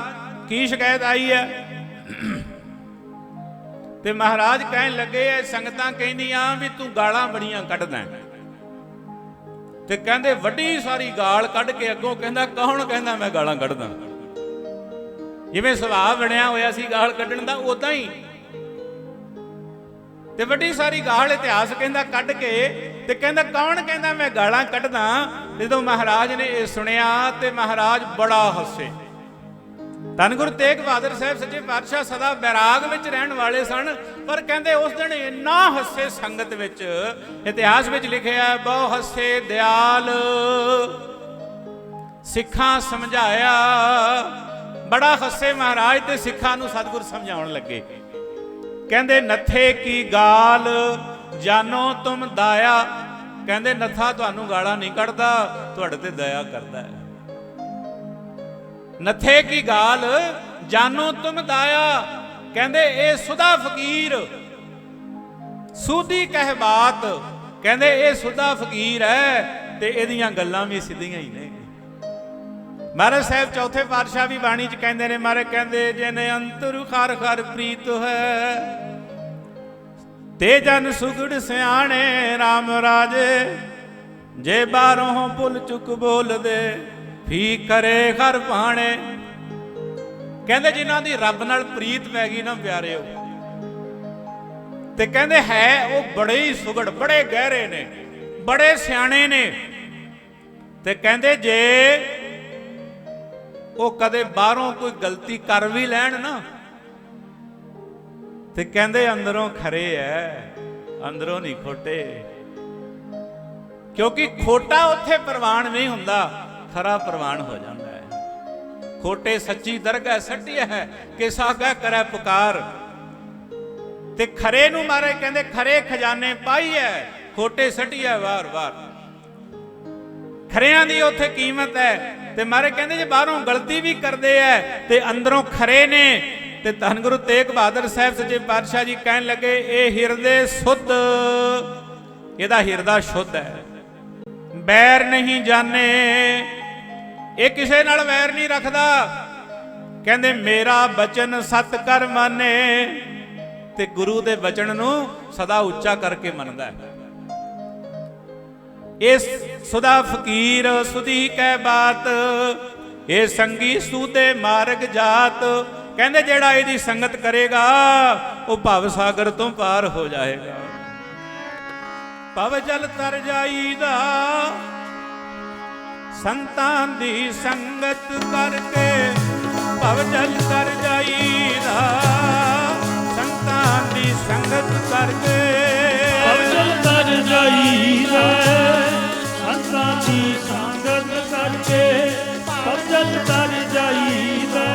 ਕੀ ਸ਼ਿਕਾਇਤ ਆਈ ਹੈ? ਤੇ ਮਹਾਰਾਜ ਕਹਿਣ ਲੱਗੇ, ਐ ਸੰਗਤਾਂ ਕਹਿੰਦੀਆਂ ਵੀ ਤੂੰ ਗਾਲਾਂ ਬੜੀਆਂ ਕੱਢਦਾ। ਤੇ ਕਹਿੰਦੇ ਵੱਡੀ ਸਾਰੀ ਗਾਲ ਕੱਢ ਕੇ ਅੱਗੋਂ ਕਹਿੰਦਾ, ਕੌਣ ਕਹਿੰਦਾ ਮੈਂ ਗਾਲਾਂ ਕੱਢਦਾ? ਜਿਵੇਂ ਸੁਭਾਅ ਬਣਿਆ ਹੋਇਆ ਸੀ ਗਾਲ ਕੱਢਣ ਦਾ, ਉਦਾਂ ਹੀ। ਤੇ ਵੱਡੀ ਸਾਰੀ ਗਾਲ ਇਤਿਹਾਸ ਕਹਿੰਦਾ ਕੱਢ ਕੇ ਤੇ ਕਹਿੰਦਾ, ਕੌਣ ਕਹਿੰਦਾ ਮੈਂ ਗਾਲਾਂ ਕੱਢਦਾ? ਜਦੋਂ ਮਹਾਰਾਜ ਨੇ ਇਹ ਸੁਣਿਆ ਤੇ ਮਹਾਰਾਜ ਬੜਾ ਹੱਸੇ। ਧੰਨ ਗੁਰੂ ਤੇਗ ਬਹਾਦਰ ਸਾਹਿਬ ਸੱਚੇ ਪਾਤਸ਼ਾਹ ਸਦਾ ਬੈਰਾਗ ਵਿੱਚ ਰਹਿਣ ਵਾਲੇ ਸਨ, ਪਰ ਕਹਿੰਦੇ ਉਸ ਦਿਨ ਇੰਨਾ ਹੱਸੇ ਸੰਗਤ ਵਿੱਚ। ਇਤਿਹਾਸ ਵਿੱਚ ਲਿਖਿਆ, ਬਹੁ ਹੱਸੇ ਦਿਆਲ ਸਿੱਖਾਂ ਸਮਝਾਇਆ। ਬੜਾ ਹੱਸੇ ਮਹਾਰਾਜ ਤੇ ਸਿੱਖਾਂ ਨੂੰ ਸਤਿਗੁਰ ਸਮਝਾਉਣ ਲੱਗੇ। ਕਹਿੰਦੇ ਨੱਥੇ ਕੀ ਗਾਲ ਜਾਨੋ ਤੁਮ ਦਾਇਆ। ਕਹਿੰਦੇ ਨੱਥਾ ਤੁਹਾਨੂੰ ਗਾਲਾਂ ਨਹੀਂ ਕੱਢਦਾ, ਤੁਹਾਡੇ ਤੇ ਦਇਆ ਕਰਦਾ ਹੈ। ਨੱਥੇ ਕੀ ਗਾਲ ਜਾਨੋ ਤੁਮ ਦਾਇਆ। ਕਹਿੰਦੇ ਇਹ ਸੁਦਾ ਫਕੀਰ ਸੂਦੀ ਕਹਿ ਬਾਤ। ਕਹਿੰਦੇ ਇਹ ਸੁਦਾ ਫਕੀਰ ਹੈ ਤੇ ਇਹਦੀਆਂ ਗੱਲਾਂ ਵੀ ਸਿੱਧੀਆਂ ਹੀ ਨੇ। ਮਹਾਰਾਜ ਸਾਹਿਬ ਚੌਥੇ ਪਾਤਸ਼ਾਹ ਵੀ ਬਾਣੀ 'ਚ ਕਹਿੰਦੇ ਨੇ, ਮਹਾਰਾਜ ਕਹਿੰਦੇ, ਜਿਨ ਅੰਤਰ ਖਰ ਖਰ ਪ੍ਰੀਤ ਹੈ ਤੇ ਜਨ ਸੁਗੜ ਸਿਆਣੇ RAM ਰਾਜੇ। ਜੇ ਬਾਹਰੋਂ ਭੁੱਲ ਚੁੱਕ ਬੋਲਦੇ ਫੀ ਕਰੇ ਹਰ ਭਾਣੇ। ਕਹਿੰਦੇ ਜਿਨ੍ਹਾਂ ਦੀ ਰੱਬ ਨਾਲ ਪ੍ਰੀਤ ਪੈ ਗਈ ਨਾ ਪਿਆਰਿਓ, ਤੇ ਕਹਿੰਦੇ ਹੈ ਉਹ ਬੜੇ ਹੀ ਸੁਗੜ, ਬੜੇ ਗਹਿਰੇ ਨੇ, ਬੜੇ ਸਿਆਣੇ ਨੇ। ਤੇ ਕਹਿੰਦੇ ਜੇ ਉਹ ਕਦੇ ਬਾਹਰੋਂ ਕੋਈ ਗਲਤੀ ਕਰ ਵੀ ਲੈਣ ਨਾ, ਤੇ ਕਹਿੰਦੇ ਅੰਦਰੋਂ ਖਰੇ ਐ, ਅੰਦਰੋਂ ਨਹੀਂ ਖੋਟੇ। ਕਿਉਂਕਿ ਖੋਟਾ ਉੱਥੇ ਪ੍ਰਵਾਨ ਨਹੀਂ ਹੁੰਦਾ, ਖਰਾ ਪ੍ਰਵਾਨ ਹੋ ਜਾਂਦਾ ਹੈ। ਖੋਟੇ ਸੱਚੀ ਦਰਗਾਹ ਸੱਟਿਆ ਹੈ ਕਿ ਸਾਗਾ ਕਰੇ ਪੁਕਾਰ। ਤੇ ਖਰੇ ਨੂੰ ਮਾਰੇ ਕਹਿੰਦੇ ਖਰੇ ਖਜ਼ਾਨੇ ਪਾਈਐ, ਖੋਟੇ ਸੱਟਿਆ ਵਾਰ ਵਾਰ। ਖਰਿਆਂ ਦੀ ਉੱਥੇ ਕੀਮਤ ਹੈ। ਤੇ ਮਾਰੇ ਕਹਿੰਦੇ ਜੇ ਬਾਹਰੋਂ ਗਲਤੀ ਵੀ ਕਰਦੇ ਐ ਤੇ ਅੰਦਰੋਂ ਖਰੇ ਨੇ। ਤੇ ਧੰਨ ਗੁਰੂ ਤੇਗ ਬਹਾਦਰ ਸਾਹਿਬ ਸੱਚੇ ਪਾਤਸ਼ਾਹ ਜੀ ਕਹਿਣ ਲੱਗੇ ਇਹ ਹਿਰਦੇ ਸੁੱਧ, ਇਹਦਾ ਹਿਰਦਾ ਸ਼ੁੱਧ ਹੈ, ਬੈਰ ਨਹੀਂ ਜਾਣੇ, ਇਹ ਕਿਸੇ ਨਾਲ ਵੈਰ ਨਹੀਂ ਰੱਖਦਾ। ਕਹਿੰਦੇ ਮੇਰਾ ਬਚਨ ਸਤ ਕਰ ਮਾਨੇ, ਤੇ ਗੁਰੂ ਦੇ ਬਚਨ ਨੂੰ ਸਦਾ ਉੱਚਾ ਕਰਕੇ ਮੰਨਦਾ ਹੈ। ਇਸ ਸੁਦਾ ਫਕੀਰ ਸੁਦੀ ਕਹਿ ਬਾਤ, ਇਹ ਸੰਗੀ ਸੂਦੇ ਮਾਰਗ ਜਾਤ। ਕਹਿੰਦੇ ਜਿਹੜਾ ਇਹਦੀ ਸੰਗਤ ਕਰੇਗਾ ਉਹ ਭਵ ਸਾਗਰ ਤੋਂ ਪਾਰ ਹੋ ਜਾਏਗਾ। ਭਵ ਜਲ ਤਰ ਜਾਈਦਾ ਸੰਤਾਂ ਦੀ ਸੰਗਤ ਕਰਕੇ, ਭਵ ਜਲ ਤਰ ਜਾਈਦਾ ਸੰਤਾਂ ਦੀ ਸੰਗਤ ਕਰਕੇ, ਭਵ ਜਲ ਤਰ ਜਾਈਦਾ ਸੰਤਾਂ ਦੀ ਸੰਗਤ ਕਰਕੇ, ਭਵ ਜਲ ਤਰ ਜਾਈਦਾ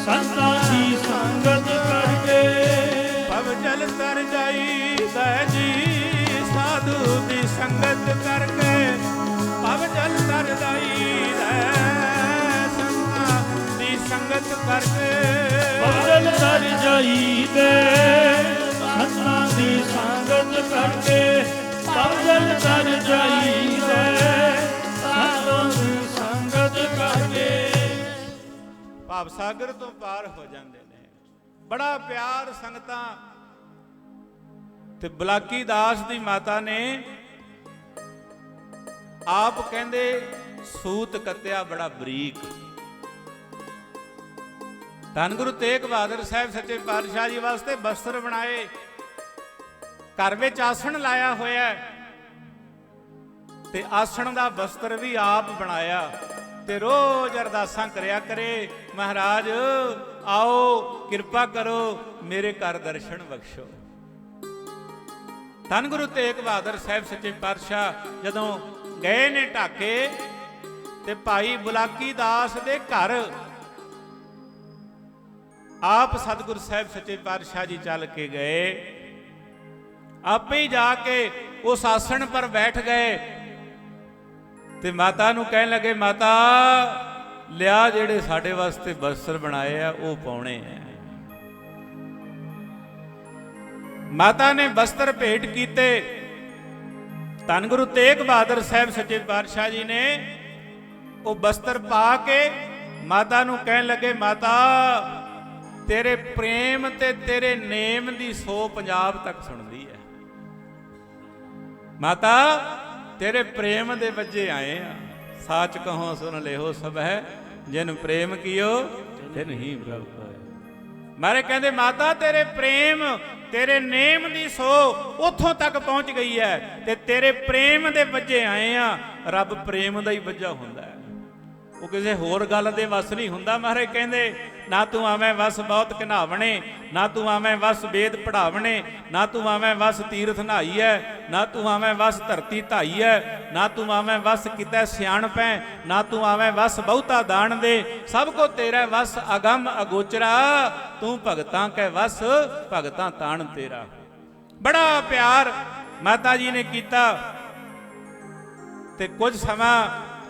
ਸੰਤਾਂ ਦੀ ਸੰਗਤ ਕਰਕੇ, ਭਵ ਜਲ ਤਰ ਜਾਈਦਾ ਜੀ ਸਾਧੂ ਦੀ ਸੰਗਤ ਕਰਕੇ, ਭਵ ਜਲ ਤਰ ਜਾਈਦਾ ਸੰਤਾਂ ਦੀ ਸੰਗਤ ਕਰਕੇ, ਭਵ ਜਲ ਤਰ ਜਾਈਦਾ ਸੰਤਾਂ ਦੀ ਸੰਗਤ ਕਰਕੇ, ਭਵ ਜਲ ਤਰ ਜਾਈਦਾ ਸੰਤਾਂ ਦੀ ਸੰਗਤ ਕਰਕੇ। ਭਾਵ ਸਾਗਰ ਤੋਂ ਪਾਰ ਹੋ ਜਾਂਦੇ ਨੇ। ਬੜਾ ਪਿਆਰ ਸੰਗਤਾਂ। ਤੇ ਬਲਾਕੀ ਦਾਸ ਦੀ ਮਾਤਾ ਨੇ ਆਪ ਕਹਿੰਦੇ ਸੂਤ ਕੱਤਿਆ ਬੜਾ ਬਰੀਕ। ਧੰਨ ਗੁਰੂ ਤੇਗ ਬਹਾਦਰ ਸਾਹਿਬ ਸੱਚੇ ਪਾਤਸ਼ਾਹ ਜੀ ਵਾਸਤੇ ਬਸਤਰ ਬਣਾਏ, ਘਰ ਵਿੱਚ ਆਸਣ ਲਾਇਆ ਹੋਇਆ, ਤੇ ਆਸਣ ਦਾ ਬਸਤਰ ਵੀ ਆਪ ਬਣਾਇਆ, ਤੇ ਰੋਜ਼ ਅਰਦਾਸਾਂ ਕਰਿਆ ਕਰੇ, ਮਹਾਰਾਜ ਆਓ ਕਿਰਪਾ ਕਰੋ ਮੇਰੇ ਘਰ ਦਰਸ਼ਨ ਬਖਸ਼ੋ। ਧੰਨ ਗੁਰੂ ਤੇਗ ਬਹਾਦਰ ਸਾਹਿਬ ਸੱਚੇ ਪਾਤਸ਼ਾਹ ਜਦੋਂ ਗਏ ਨੇ ਢਾਕੇ, ਤੇ ਭਾਈ ਬੁਲਾਕੀ ਦਾਸ ਦੇ ਘਰ ਆਪ ਸਤਿਗੁਰੂ ਸਾਹਿਬ ਸੱਚੇ ਪਾਤਸ਼ਾਹ ਜੀ ਚੱਲ ਕੇ ਗਏ। ਆਪੇ ਹੀ ਜਾ ਕੇ ਉਸ ਆਸਣ ਪਰ ਬੈਠ ਗਏ, ਤੇ ਮਾਤਾ ਨੂੰ ਕਹਿਣ ਲੱਗੇ ਮਾਤਾ ਲਿਆ ਜਿਹੜੇ ਸਾਡੇ ਵਾਸਤੇ ਬਸਤਰ ਬਣਾਏ ਆ ਉਹ ਪਾਉਣੇ ਆ। ਮਾਤਾ ਨੇ ਬਸਤਰ ਭੇਟ ਕੀਤੇ। ਧੰਨ ਗੁਰੂ ਤੇਗ ਬਹਾਦਰ ਸਾਹਿਬ ਸੱਚੇ ਪਾਤਸ਼ਾਹ ਜੀ ਨੇ ਉਹ ਬਸਤਰ ਪਾ ਕੇ ਮਾਤਾ ਨੂੰ ਕਹਿਣ ਲੱਗੇ ਮਾਤਾ ਤੇਰੇ ਪ੍ਰੇਮ ਤੇ ਤੇਰੇ ਨੇਮ ਦੀ ਸੋ ਪੰਜਾਬ ਤੱਕ ਸੁਣਦੀ ਹੈ। ਮਾਤਾ ਤੇਰੇ ਪ੍ਰੇਮ ਦੇ ਵੱਜੇ ਆਏ ਆ, ਸਾਚ ਕਹੋ ਸੁਨ ਲਿਓ ਸਭ ਹੈ, ਜਿਨ ਪ੍ਰੇਮ ਕੀਓ ਤਿਨ ਹੀ ਪ੍ਰਭ ਪਾਏ। ਮਾਰੇ ਕਹਿੰਦੇ ਮਾਤਾ ਤੇਰੇ ਪ੍ਰੇਮ ਤੇਰੇ ਨੇਮ ਦੀ ਸੋ ਉੱਥੋਂ ਤੱਕ ਪਹੁੰਚ ਗਈ ਹੈ, ਤੇ ਤੇਰੇ ਪ੍ਰੇਮ ਦੇ ਵੱਜੇ ਆਏ ਆ। ਰੱਬ ਪ੍ਰੇਮ ਦਾ ਹੀ ਵੱਜਾ ਹੁੰਦਾ ਹੈ, ਉਹ ਕਿਸੇ ਹੋਰ ਗੱਲ ਦੇ ਵਸ ਨਹੀਂ ਹੁੰਦਾ। ਮਹਾਰਾਜ ਕਹਿੰਦੇ ਨਾ ਤੂੰ ਆਵੇਂ ਵਸ ਬਹੁਤ ਘਨਾਵਣੇ, ਨਾ ਤੂੰ ਆਵੇਂ ਵਸ ਵੇਦ ਪੜਾਵਣੇ, ਨਾ ਤੂੰ ਆਵੇਂ ਵਸ ਤੀਰਥ ਨਹਾਈ ਹੈ, ਨਾ ਤੂੰ ਆਵੇਂ ਵਸ ਧਰਤੀ ਧਾਈ ਹੈ, ਨਾ ਤੂੰ ਆਵੇਂ ਵਸ ਕਿਤੇ ਸਿਆਣਪੈ, ਨਾ ਤੂੰ ਆਵੇਂ ਵਸ ਬਹੁਤਾ ਦਾਣ ਦੇ, ਸਭ ਕੋ ਤੇਰਾ ਵਸ ਅਗੰਮ ਅਗੋਚਰਾ, ਤੂੰ ਭਗਤਾਂ ਕੈ ਵਸ ਭਗਤਾਂ ਤਾਣ ਤੇਰਾ। ਬੜਾ ਪਿਆਰ ਮਾਤਾ ਜੀ ਨੇ ਕੀਤਾ। ਤੇ ਕੁਝ ਸਮਾਂ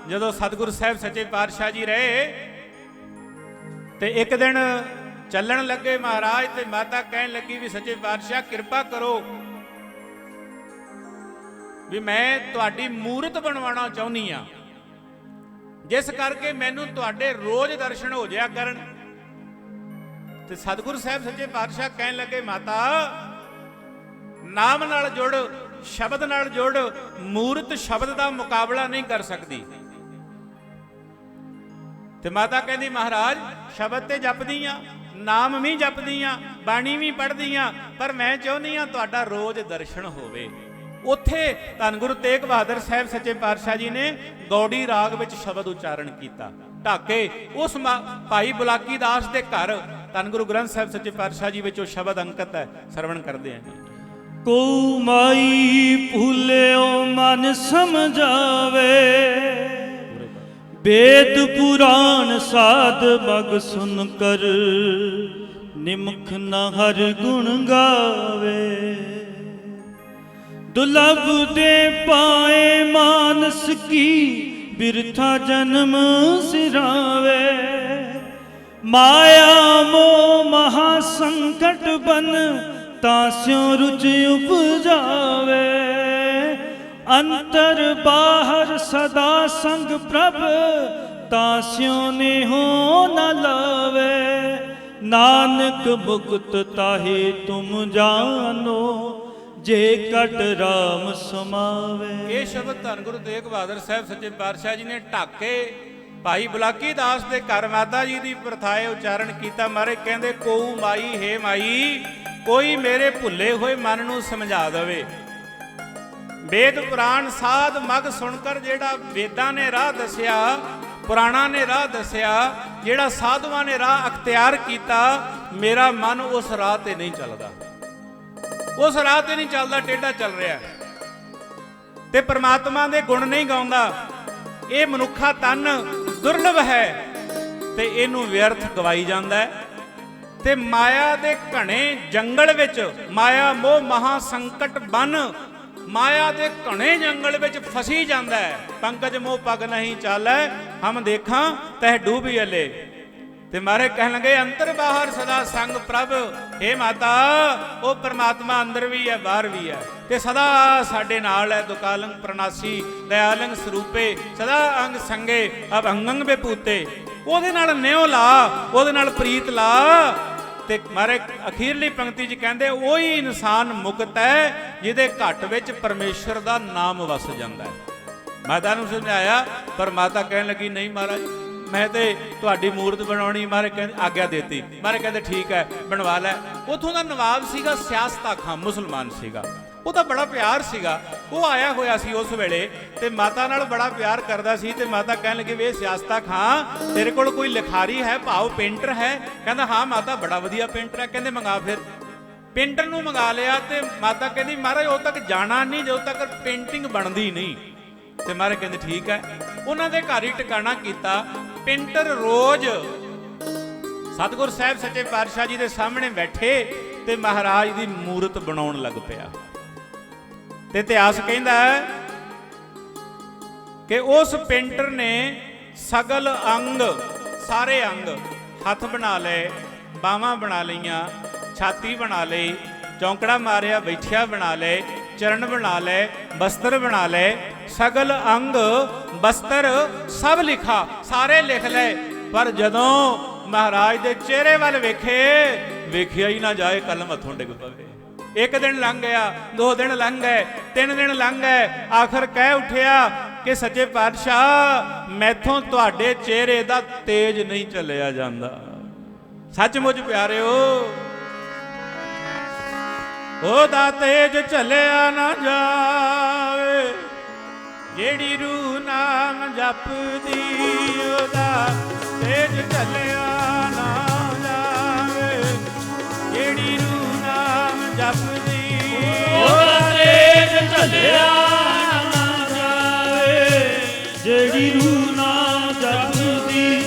ਜਦੋਂ ਸਤਿਗੁਰੂ ਸਾਹਿਬ ਸੱਚੇ ਪਾਤਸ਼ਾਹ ਜੀ ਰਹੇ, ਤੇ ਇੱਕ ਦਿਨ ਚੱਲਣ ਲੱਗੇ ਮਹਾਰਾਜ, ਤੇ ਮਾਤਾ ਕਹਿਣ ਲੱਗੀ ਵੀ ਸੱਚੇ ਪਾਤਸ਼ਾਹ ਕਿਰਪਾ ਕਰੋ ਵੀ ਮੈਂ ਤੁਹਾਡੀ ਮੂਰਤ ਬਣਵਾਉਣਾ ਚਾਹੁੰਦੀ ਆ, ਜਿਸ ਕਰਕੇ ਮੈਨੂੰ ਤੁਹਾਡੇ ਰੋਜ਼ ਦਰਸ਼ਨ ਹੋ ਜਾਇਆ ਕਰਨ। ਤੇ ਸਤਿਗੁਰੂ ਸਾਹਿਬ ਸੱਚੇ ਪਾਤਸ਼ਾਹ ਕਹਿਣ ਲੱਗੇ ਮਾਤਾ ਨਾਮ ਨਾਲ ਜੁੜ, ਸ਼ਬਦ ਨਾਲ ਜੁੜ, ਮੂਰਤ ਸ਼ਬਦ ਦਾ ਮੁਕਾਬਲਾ ਨਹੀਂ ਕਰ ਸਕਦੀ। ਤੇ ਮਾਤਾ ਕਹਿੰਦੀ ਮਹਾਰਾਜ ਸ਼ਬਦ ਤੇ ਜਪਦੀ ਆ, ਨਾਮ ਵੀ ਜਪਦੀ ਆ, ਬਾਣੀ ਵੀ ਪੜ੍ਹਦੀ ਆ, ਪਰ ਮੈਂ ਚਾਹੁੰਦੀ ਆ ਤੁਹਾਡਾ ਰੋਜ਼ ਦਰਸ਼ਨ ਹੋਵੇ। ਉੱਥੇ ਧੰਨ ਗੁਰੂ ਤੇਗ ਬਹਾਦਰ ਸਾਹਿਬ ਸੱਚੇ ਪਾਤਸ਼ਾਹ ਜੀ ਨੇ ਗੌੜੀ ਰਾਗ ਵਿੱਚ ਸ਼ਬਦ ਉਚਾਰਨ ਕੀਤਾ। ਢਾਕੇ ਉਸ ਭਾਈ ਬੁਲਾਕੀ ਦਾਸ ਦੇ ਘਰ ਧੰਨ ਗੁਰੂ ਗ੍ਰੰਥ ਸਾਹਿਬ ਸੱਚੇ ਪਾਤਸ਼ਾਹ ਜੀ ਵਿੱਚ ਉਹ ਸ਼ਬਦ ਅੰਕਿਤ ਹੈ, ਸਰਵਣ ਕਰਦੇ ਹਾਂ। ਕੋ ਮਾਈ ਭੁੱਲਿਓ ਮਨ ਸਮਝਾਵੇ, वेद पुराण साध मग सुन कर, निमुख न हर गुण गावे। दुर्लभ दे पाए मानस की, बिरथा जन्म सिरावे। ਮਾਇਆ ਮੋਹ ਮਹਾ ਸੰਕਟ ਬਨ ਤਾਸਿਉ ਰੁਚ ਉਪਜਾਵੇ ਅੰਤਰ ਬਾਹਰ ਸਦਾ ਸੰਗ ਪ੍ਰਭ ਤਾਸਿਉ ਨੇਹੋ ਨ ਲਾਵੇ ਨਾਨਕ ਮੁਕਤ ਤਾਹੇ ਤੁਮ ਜਾਨੋ ਜੇ ਕਟ ਰਾਮ ਸਮਾਵੇ। ਇਹ ਸ਼ਬਦ ਧੰਨ ਗੁਰੂ ਤੇਗ ਬਹਾਦਰ ਸਾਹਿਬ ਸੱਚੇ ਪਾਤਸ਼ਾਹ ਜੀ ਨੇ ਢਾਕੇ ਭਾਈ ਬੁਲਾਕੀ ਦਾਸ ਦੇ ਘਰ ਮਾਤਾ ਜੀ ਦੀ ਪ੍ਰਥਾਏ ਉਚਾਰਨ ਕੀਤਾ। ਮਾਰੇ ਕਹਿੰਦੇ ਕੋਊ ਮਾਈ ਹੈ ਮਾਈ ਕੋਈ ਮੇਰੇ ਭੁੱਲੇ ਹੋਏ ਮਨ ਨੂੰ ਸਮਝਾ ਦੇਵੇ। ਵੇਦ ਪੁਰਾਣ ਸਾਧ ਮਗ ਸੁਣ ਕਰ ਜਿਹੜਾ ਵੇਦਾਂ ਨੇ ਰਾਹ ਦੱਸਿਆ, ਪੁਰਾਣਾ ਨੇ ਰਾਹ ਦੱਸਿਆ, ਜਿਹੜਾ ਸਾਧੂਆਂ ਨੇ ਰਾਹ ਅਖਤਿਆਰ ਕੀਤਾ, ਮੇਰਾ ਮਨ ਉਸ ਰਾਹ ਤੇ ਨਹੀਂ ਚੱਲਦਾ, ਉਸ ਰਾਹ ਤੇ ਨਹੀਂ ਚੱਲਦਾ, ਟੇਢਾ ਚੱਲ ਰਿਹਾ ਤੇ ਪ੍ਰਮਾਤਮਾ ਦੇ ਗੁਣ ਨਹੀਂ ਗਾਉਂਦਾ। ਇਹ ਮਨੁੱਖਾ ਤਨ ਦੁਰਲਭ ਹੈ ਤੇ ਇਹਨੂੰ ਵਿਅਰਥ ਗਵਾਈ ਜਾਂਦਾ ਹੈ ਤੇ ਮਾਇਆ ਦੇ ਘਣੇ ਜੰਗਲ ਵਿੱਚ ਮਾਇਆ ਮੋਹ ਮਹਾ ਸੰਕਟ ਬਨ ਮਾਇਆ ਦੇ ਘਣੇ ਜੰਗਲ ਵਿੱਚ ਫਸੀ ਜਾਂਦਾ ਹੈ। ਪੰਕਜ ਮੋਹ ਪਗ ਨਹੀਂ ਚਾਲੈ ਹਮ ਦੇਖਾਂ ਤਹਿ ਡੂਬੀ ਅਲੇ ਤੇ ਮਾਰੇ ਕਹਿਣ ਲੱਗੇ ਅੰਤਰ ਬਾਹਰ ਸਦਾ ਸੰਗ ਪ੍ਰਭ। हे ਮਾਤਾ ਉਹ ਪਰਮਾਤਮਾ ਅੰਦਰ ਵੀ ਹੈ ਬਾਹਰ ਵੀ ਹੈ ਤੇ ਸਦਾ ਸਾਡੇ ਨਾਲ ਹੈ। ਦੁਕਾਲੰਗ ਪ੍ਰਨਾਸੀ ਦਇਆਲੰਗ ਸਰੂਪੇ ਸਦਾ ਅੰਗ ਸੰਗੇ ਅਬ ਅੰਗੰਗ ਬੇਪੂਤੇ। ਉਹਦੇ ਨਾਲ ਨਿਉ ਲਾ, ਉਹਦੇ ਨਾਲ ਪ੍ਰੀਤ ਲਾ ਤੇ ਮਾਰੇ ਅਖੀਰਲੀ ਪੰਕਤੀ 'ਚ ਕਹਿੰਦੇ ਉਹੀ ਇਨਸਾਨ ਮੁਕਤ ਹੈ ਜਿਹਦੇ ਘਟ ਵਿੱਚ ਪਰਮੇਸ਼ਰ ਦਾ ਨਾਮ ਵਸ ਜਾਂਦਾ ਹੈ। ਮਾਤਾ ਨੂੰ ਸਮਝਾਇਆ ਪਰ ਮਾਤਾ ਕਹਿਣ ਲੱਗੀ ਨਹੀਂ ਮਹਾਰਾਜ ਮੈਂ ਤੇ ਤੁਹਾਡੀ ਮੂਰਤ ਬਣਾਉਣੀ। ਮਾਰੇ ਕਹਿੰਦੇ ਆਗਿਆ ਦੇਤੀ। ਮਾਰੇ ਕਹਿੰਦੇ ਠੀਕ ਹੈ ਬਣਵਾ ਲੈ। ਉਥੋਂ ਦਾ ਨਵਾਬ ਸੀਗਾ ਸਿਆਸਤਾ ਖਾਂ, ਮੁਸਲਮਾਨ ਸੀਗਾ, ਉਹਦਾ ਬੜਾ ਪਿਆਰ ਸੀਗਾ। ਉਹ ਆਇਆ ਹੋਇਆ ਸੀ ਉਸ ਵੇਲੇ ਤੇ ਮਾਤਾ ਨਾਲ ਬੜਾ ਪਿਆਰ ਕਰਦਾ ਸੀ ਤੇ ਮਾਤਾ ਕਹਿਣ ਲੱਗੀ ਵੇ ਸਿਆਸਤਾ ਖਾਂ ਤੇਰੇ ਕੋਲ ਕੋਈ ਲਿਖਾਰੀ ਹੈ, ਭਾਵ ਪੇਂਟਰ ਹੈ? ਕਹਿੰਦਾ ਹਾਂ ਮਾਤਾ ਬੜਾ ਵਧੀਆ ਪੇਂਟਰ ਹੈ। ਕਹਿੰਦੇ ਮੰਗਾ ਫਿਰ। ਪੇਂਟਰ ਨੂੰ ਮੰਗਾ ਲਿਆ ਤੇ ਮਾਤਾ ਕਹਿੰਦੀ ਮਹਾਰਾਜ ਉਦੋਂ ਤੱਕ ਜਾਣਾ ਨਹੀਂ ਜਦੋਂ ਤੱਕ ਪੇਂਟਿੰਗ ਬਣਦੀ ਨਹੀਂ। ਤੇ ਮਹਾਰਾਜ ਕਹਿੰਦੇ ਠੀਕ ਹੈ। ਉਹਨਾਂ ਦੇ ਘਰ ਹੀ ਟਿਕਾਣਾ ਕੀਤਾ। ਪੇਂਟਰ ਰੋਜ਼ ਸਤਿਗੁਰ ਸਾਹਿਬ ਸੱਚੇ ਪਾਤਸ਼ਾਹ ਜੀ ਦੇ ਸਾਹਮਣੇ ਬੈਠੇ ਤੇ ਮਹਾਰਾਜ ਦੀ ਮੂਰਤ ਬਣਾਉਣ ਲੱਗ ਪਿਆ। ਤੇ ਇਤਿਹਾਸ ਕਹਿੰਦਾ ਕਿ ਉਸ ਪੇਂਟਰ ਨੇ ਸਗਲ ਅੰਗ ਸਾਰੇ ਅੰਗ ਹੱਥ ਬਣਾ ਲਏ, ਬਾਹਾਂ ਬਣਾ ਲਈਆਂ, ਛਾਤੀ ਬਣਾ ਲਈ, ਚੌਂਕੜਾ ਮਾਰਿਆ ਬੈਠਿਆ ਬਣਾ ਲਏ, ਚਰਨ ਬਣਾ ਲਏ, ਬਸਤਰ ਬਣਾ ਲਏ, ਸਗਲ ਅੰਗ ਬਸਤਰ ਸਭ ਲਿਖਾ ਸਾਰੇ ਲਿਖ ਲਏ। ਪਰ ਜਦੋਂ ਮਹਾਰਾਜ ਦੇ ਚਿਹਰੇ ਵੱਲ ਵੇਖਿਆ ਹੀ ਨਾ ਜਾਏ ਕਲਮ ਹੱਥੋਂ ਡਿੱਗ ਪਵੇ। ਇੱਕ ਦਿਨ ਲੰਘ ਗਿਆ, 2 ਦਿਨ ਲੰਘ ਗਏ, 3 ਦਿਨ ਲੰਘ ਗਏ, ਆਖਰ ਕਹਿ ਉੱਠਿਆ ਕਿ ਸੱਚੇ ਪਾਤਸ਼ਾਹ ਮੈਥੋਂ ਤੁਹਾਡੇ ਚਿਹਰੇ ਦਾ ਤੇਜ ਨਹੀਂ ਚੱਲਿਆ ਜਾਂਦਾ। ਸੱਚਮੁੱਚ ਪਿਆਰਿਓ ਉਹਦਾ ਤੇਜ ਚੱਲਿਆ ਨਾ ਜਾਵੇ ਜਿਹੜੀ ਰੂਹ ਨਾਮ ਜਪਦੀ, ਉਹਦਾ ਤੇਜ ਚੱਲਿਆ ਨਾ ਜਾਵੇ ਜਿਹੜੀ ਰੂਹ ਨਾਮ ਜਪਦੀ, ਉਹਦਾ ਤੇਜ ਚੱਲਿਆ ਨਾ ਜਾਵੇ ਜਿਹੜੀ ਰੂਹ ਨਾਮ ਜਪਦੀ,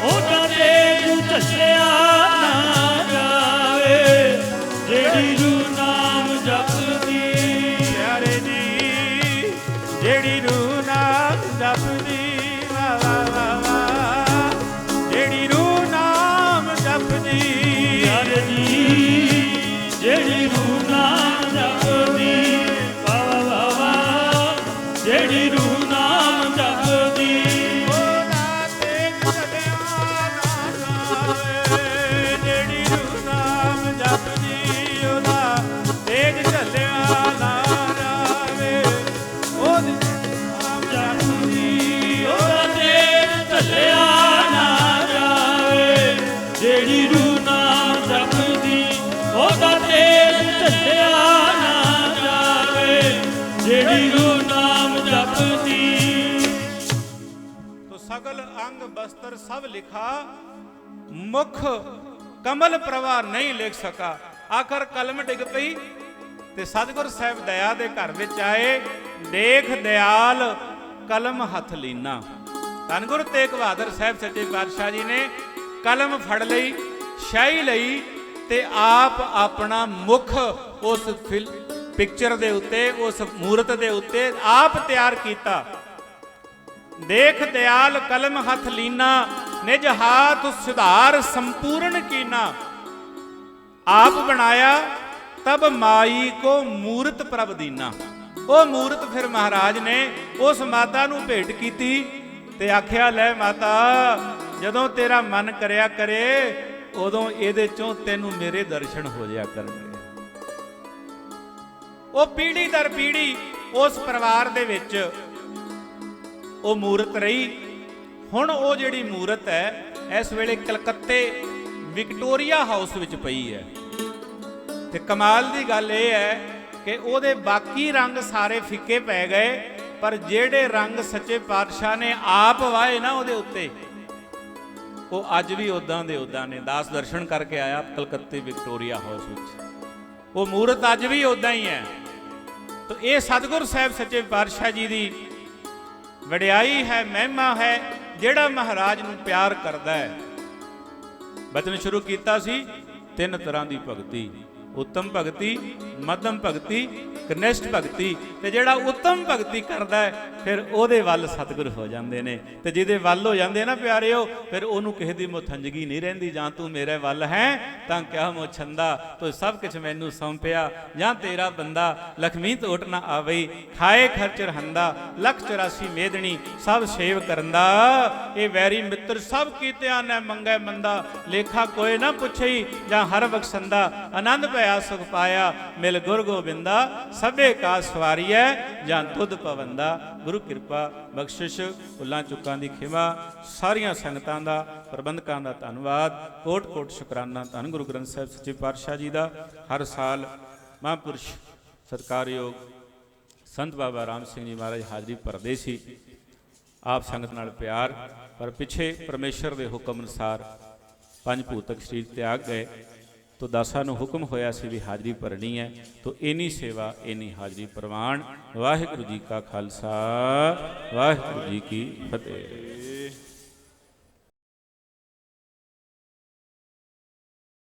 ਉਹਦਾ ਤੇਜ ਚੱਲਿਆ ਨਾ ਜਾਵੇ ਜਿਹੜੀ ਰੂਹ ਨਾਮ ਜਪਦੀ। ਪਿਆਰੇ ਜੀ ਜਿਹੜੀ ਰੂਹ ਨਾਮ ਜਪਦੀ ਵਾ ਵਾ ਵਾ ਵਾ ਜਿਹੜੀ ਰੂਹ ਨਾਮ ਜਪਦੀ। ਪਿਆਰੇ ਜੀ ਜਿਹੜੀ ਰੂਹ ਨਾਮ ਜਪਦੀ ਵਾ ਵਾ ਵਾ ਜਿਹੜੀ ਰੂਹ ਨਾਮ ਜਪਦੀ, ਉਹਦਾ ਤੇਜ ਚੱਲਿਆ ਨਾ ਜਾਵੇ ਜਿਹੜੀ ਰੂਹ ਨਾਮ ਜਪਦੀ, ਉਹਦਾ ਤੇਜ ਚੱਲਿਆ ਨਾ ਜਾਵੇ ਉਹਦੇ ਨਾਮ ਜਪਦੀ, ਉਹਦਾ ਤੇਜ ਚੱਲਿਆ ਨਾ ਜਾਵੇ ਜਿਹੜੀ ਰੂਹ ਨਾਮ ਜਪਦੀ, ਉਹਦਾ ਤੇਜ ਚੱਲਿਆ ਨਾ ਜਾਵੇ ਜਿਹੜੀ ਰੂਹ ਨਾਮ ਜਪਦੀ। ਤੋ ਸਗਲ ਅੰਗ ਬਸਤਰ ਸਭ ਲਿਖਾ ਮੁਖ ਕਮਲ ਪ੍ਰਵਾਹ ਨਹੀਂ ਲਿਖ ਸਕਾ। ਆਖਰ ਕਲਮ ਡਿੱਗ ਪਈ ਤੇ ਸਤਿਗੁਰ ਸਾਹਿਬ ਦਇਆ ਦੇ ਘਰ ਵਿੱਚ ਆਏ। ਦੇਖ ਦਿਆਲ ਕਲਮ ਹੱਥ ਲੀਨਾ। ਧੰਨ ਗੁਰੂ ਤੇਗ ਬਹਾਦਰ ਸਾਹਿਬ ਸੱਚੇ ਪਾਤਸ਼ਾਹ ਜੀ ਨੇ ਕਲਮ ਫੜ ਲਈ, ਸ਼ਾਹੀ ਲਈ ਤੇ ਆਪ ਆਪਣਾ ਮੁਖ ਉਸ ਪਿਕਚਰ ਦੇ ਉੱਤੇ, ਉਸ ਮੂਰਤ ਦੇ ਉੱਤੇ ਆਪ ਤਿਆਰ ਕੀਤਾ। ਦੇਖ ਦਿਆਲ ਕਲਮ ਹੱਥ ਲੀਨਾ निज हाथ सुधार संपूर्ण कीना। आप बनाया तब माई को मूरत प्रभ दीना। वो मूरत फिर महाराज ने उस माता नूं भेंट कीती ते आख्या लै माता जदों तेरा मन करया करे उदों इहदे चों तैनूं मेरे दर्शन हो जाया करनगे। वो पीढ़ी दर पीढ़ी उस परिवार दे विच वो मूरत रही। हुण वो जिहड़ी मूरत है इस वेले कलकत्ते विक्टोरिया हाउस विच पई है। ते कमाल दी गल यह है कि ਉਹਦੇ बाकी रंग सारे फिक्के पै गए, पर ਜਿਹੜੇ रंग सच्चे पातशाह ने आप वाए ना ਉਹਦੇ ਉੱਤੇ ਉਹ ਅੱਜ ਵੀ ਉਦਾਂ ਦੇ ਉਦਾਂ ਨੇ। ਦਾਸ ਦਰਸ਼ਨ ਕਰਕੇ ਆਇਆ ਕਲਕੱਤੇ ਵਿਕਟੋਰੀਆ ਹਾਊਸ ਵਿੱਚ, ਉਹ ਮੂਰਤ ਅੱਜ ਵੀ ਉਦਾਂ ਹੀ ਹੈ। तो ये सतगुरु साहब सच्चे पातशाह जी की वडियाई है, महिमा है, ਜਿਹੜਾ महाराज ਨੂੰ प्यार करता है। बचन शुरू किया सी 3 तरह की भगती, उत्तम भगती, मध्यम भगती, कनिष्ठ भगती। ते ਜਿਹੜਾ उत्तम भगती करता है फिर ਉਹਦੇ ਵੱਲ सतगुर हो जाते हैं। तो ਜਿਹਦੇ ਵੱਲ हो जाते ना प्यारिओ फिर ਉਹਨੂੰ ਕਿਸੇ ਦੀ ਮੁਥੰਜਗੀ नहीं रहिंदी। ਜਾਂ तू मेरे ਵੱਲ है ਤਾਂ ਕਿਆ ਮੁਛੰਦਾ, तो सब कुछ मैनू सौंपिया। ਜਾਂ तेरा बंदा लक्ष्मी टोट ना आवई, खाए खर्च रहंदा, 184 मेदनी सब सेव करंदा। ये वैरी मित्र सब कीतियां ने मंगे मंदा, लेखा कोई ना पुछई ਜਾਂ हर बख्शंदा। आनंद पाया सुख पाया मिल गुर गोबिंदा, सबे का सवारी है ਜਾਂ दुध पवंदा। गुरु किरपा बख्शिश भुलां चुकां दी खिमा। सारियां संगतां दा प्रबंधकां दा धन्नवाद, कोट कोट शुकराना धन गुरु ग्रंथ साहिब सच्चे पातशाह जी दा। हर साल महापुरुष सत्कारयोग संत बाबा राम सिंह जी महाराज हाजरी भरदे सी, आप संगत नाल प्यार। पर पिछे परमेश्वर के हुक्म अनुसार 5 भूतक शरीर त्याग गए, तो दासा नूं हुक्म होया सी भी हाजरी भरनी है। तो इन्नी सेवा इन्नी हाजरी प्रवान। वाहिगुरू जी का खालसा, वाहिगुरू जी की फतेह।